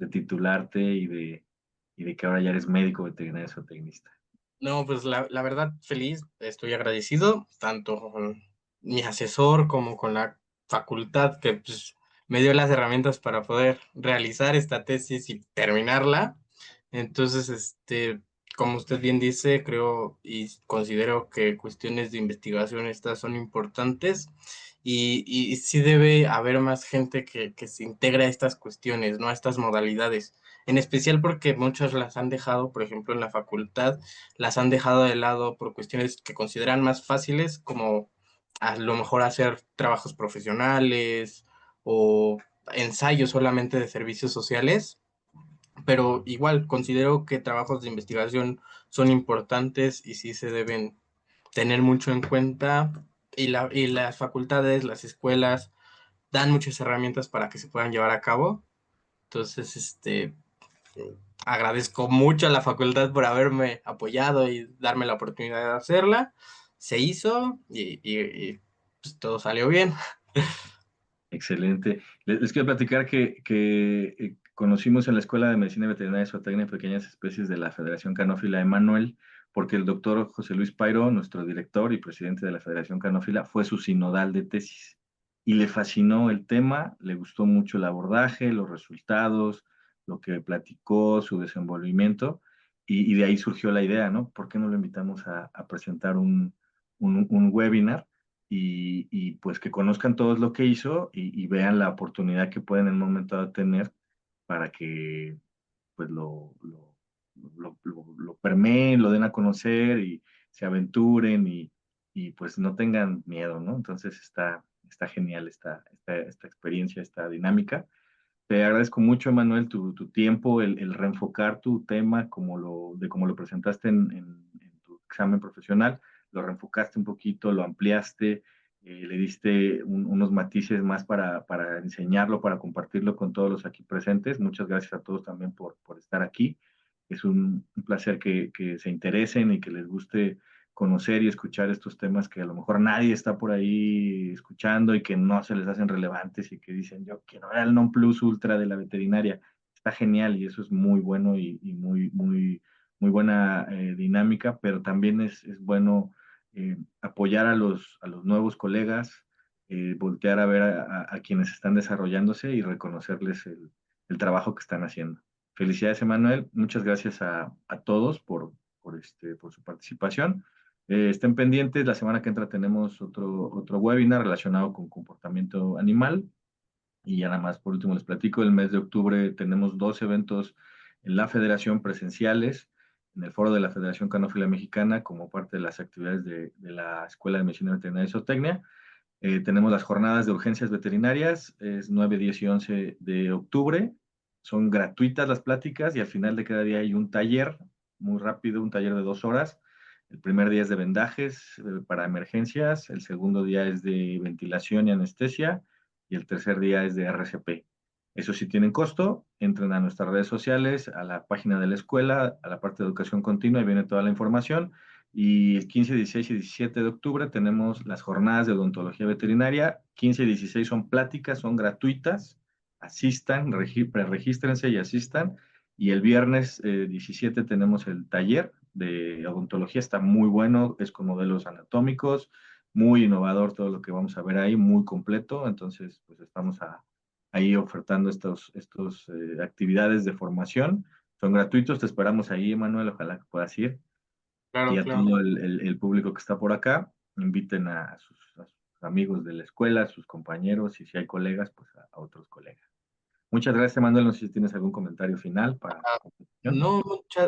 titularte y de que ahora ya eres médico veterinario zootecnista. No, pues la verdad, feliz, estoy agradecido tanto con mi asesor como con la facultad que pues, me dio las herramientas para poder realizar esta tesis y terminarla. Entonces, como usted bien dice, creo y considero que cuestiones de investigación estas son importantes y sí debe haber más gente que se integre a estas cuestiones, ¿no? A estas modalidades. En especial porque muchas las han dejado, por ejemplo, en la facultad las han dejado de lado por cuestiones que consideran más fáciles, como a lo mejor hacer trabajos profesionales o ensayo solamente de servicios sociales, pero igual considero que trabajos de investigación son importantes y sí se deben tener mucho en cuenta y las facultades, las escuelas dan muchas herramientas para que se puedan llevar a cabo. Entonces, agradezco mucho a la facultad por haberme apoyado y darme la oportunidad de hacerla. Se hizo pues, todo salió bien. Excelente. Les quiero platicar que conocimos en la Escuela de Medicina Veterinaria y Zootecnia Pequeñas Especies de la Federación Canófila Emanuel, porque el doctor José Luis Pairo, nuestro director y presidente de la Federación Canófila, fue su sinodal de tesis y le fascinó el tema, le gustó mucho el abordaje, los resultados, lo que platicó, su desenvolvimiento, y de ahí surgió la idea, ¿no? ¿Por qué no lo invitamos a presentar un webinar? Pues que conozcan todos lo que hizo y vean la oportunidad que pueden en un momento dado tener para que pues lo permeen, lo den a conocer y se aventuren pues no tengan miedo, ¿no? Entonces está genial esta experiencia, esta dinámica. Te agradezco mucho, Emanuel, tu tiempo, el reenfocar tu tema como lo presentaste en tu examen profesional, lo reenfocaste un poquito, lo ampliaste, le diste unos matices más para enseñarlo, para compartirlo con todos los aquí presentes. Muchas gracias a todos también por estar aquí. Es un placer que se interesen y que les guste conocer y escuchar estos temas que a lo mejor nadie está por ahí escuchando y que no se les hacen relevantes y que dicen, yo quiero ver el non plus ultra de la veterinaria. Está genial y eso es muy bueno y muy buena dinámica, pero también es bueno apoyar a los nuevos colegas, voltear a ver a quienes están desarrollándose y reconocerles el trabajo que están haciendo. Felicidades, Emanuel. Muchas gracias a todos por su participación. Estén pendientes, la semana que entra tenemos otro webinar relacionado con comportamiento animal. Y ya nada más, por último, les platico, el mes de octubre tenemos 2 eventos en la Federación presenciales, en el foro de la Federación Canófila Mexicana, como parte de las actividades de la Escuela de Medicina Veterinaria y Zootecnia. Tenemos las jornadas de urgencias veterinarias, es 9, 10 y 11 de octubre. Son gratuitas las pláticas y al final de cada día hay un taller muy rápido, un taller de 2 horas. El primer día es de vendajes para emergencias, el segundo día es de ventilación y anestesia y el tercer día es de RCP. Eso sí tienen costo, entren a nuestras redes sociales, a la página de la escuela, a la parte de educación continua y viene toda la información. Y el 15, 16 y 17 de octubre tenemos las jornadas de odontología veterinaria. 15 y 16 son pláticas, son gratuitas. Asistan, preregístrense y asistan. Y el viernes 17 tenemos el taller de odontología. Está muy bueno, es con modelos anatómicos, muy innovador todo lo que vamos a ver ahí, muy completo. Entonces, pues estamos ahí ofertando estos actividades de formación. Son gratuitos, te esperamos ahí, Emanuel, ojalá que puedas ir y Claro, a claro. todo el público que está por acá, inviten a sus amigos de la escuela, a sus compañeros y si hay colegas, pues a otros colegas. Muchas gracias, Manuel. No sé si tienes algún comentario final para Ah, conclusión. no,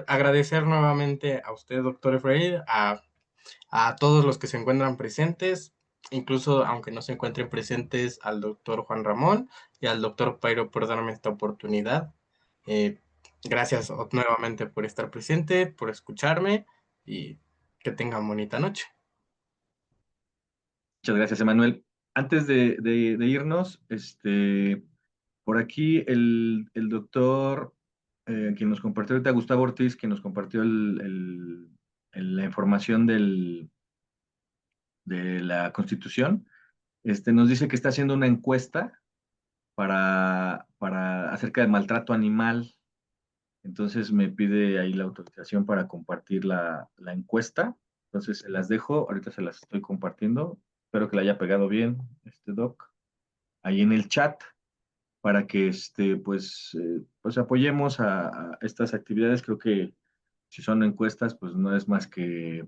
agradecer nuevamente a usted, doctor Efraín, a todos los que se encuentran presentes, incluso aunque no se encuentren presentes, al doctor Juan Ramón y al doctor Pairo por darme esta oportunidad. Eh, gracias nuevamente por estar presente, por escucharme y que tengan bonita noche. Muchas gracias, Emanuel. Antes de irnos, por aquí el doctor, quien nos compartió ahorita, Gustavo Ortiz, quien nos compartió la información de la Constitución, nos dice que está haciendo una encuesta acerca del maltrato animal. Entonces me pide ahí la autorización para compartir la encuesta. Entonces se las dejo, ahorita se las estoy compartiendo. Espero que la haya pegado bien, doc, ahí en el chat, para que pues apoyemos a estas actividades. Creo que si son encuestas, pues no es más que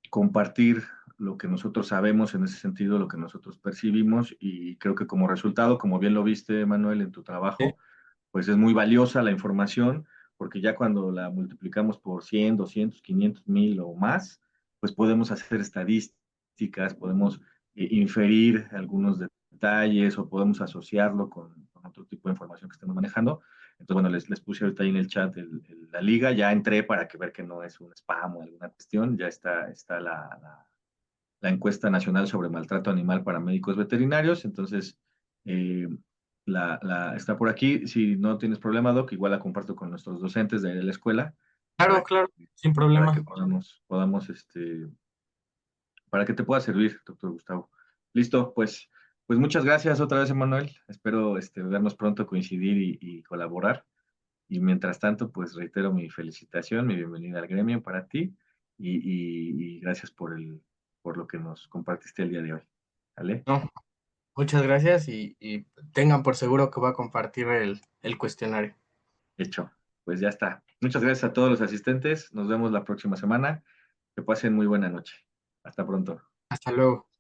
compartir lo que nosotros sabemos en ese sentido, lo que nosotros percibimos, y creo que como resultado, como bien lo viste, Manuel, en tu trabajo, pues es muy valiosa la información, porque ya cuando la multiplicamos por 100, 200, 500, 1000 o más, pues podemos hacer estadísticas, podemos inferir algunos detalles o podemos asociarlo con otro tipo de información que estemos manejando. Entonces, bueno, les puse ahorita ahí en el chat la liga, ya entré para que ver que no es un spam o alguna cuestión, ya está la encuesta nacional sobre maltrato animal para médicos veterinarios, entonces eh, está por aquí. Si no tienes problema, Doc, igual la comparto con nuestros docentes de ahí de la escuela Claro, para que, claro, sin para que problema. podamos para que te pueda servir, doctor Gustavo. Listo, pues muchas gracias otra vez, Emanuel. Espero vernos pronto, coincidir y colaborar. Y mientras tanto, pues reitero mi felicitación, mi bienvenida al gremio para ti y gracias por lo que nos compartiste el día de hoy. ¿Vale? No, muchas gracias y tengan por seguro que voy a compartir el cuestionario. Hecho. Pues ya está. Muchas gracias a todos los asistentes. Nos vemos la próxima semana. Que pasen muy buena noche. Hasta pronto. Hasta luego.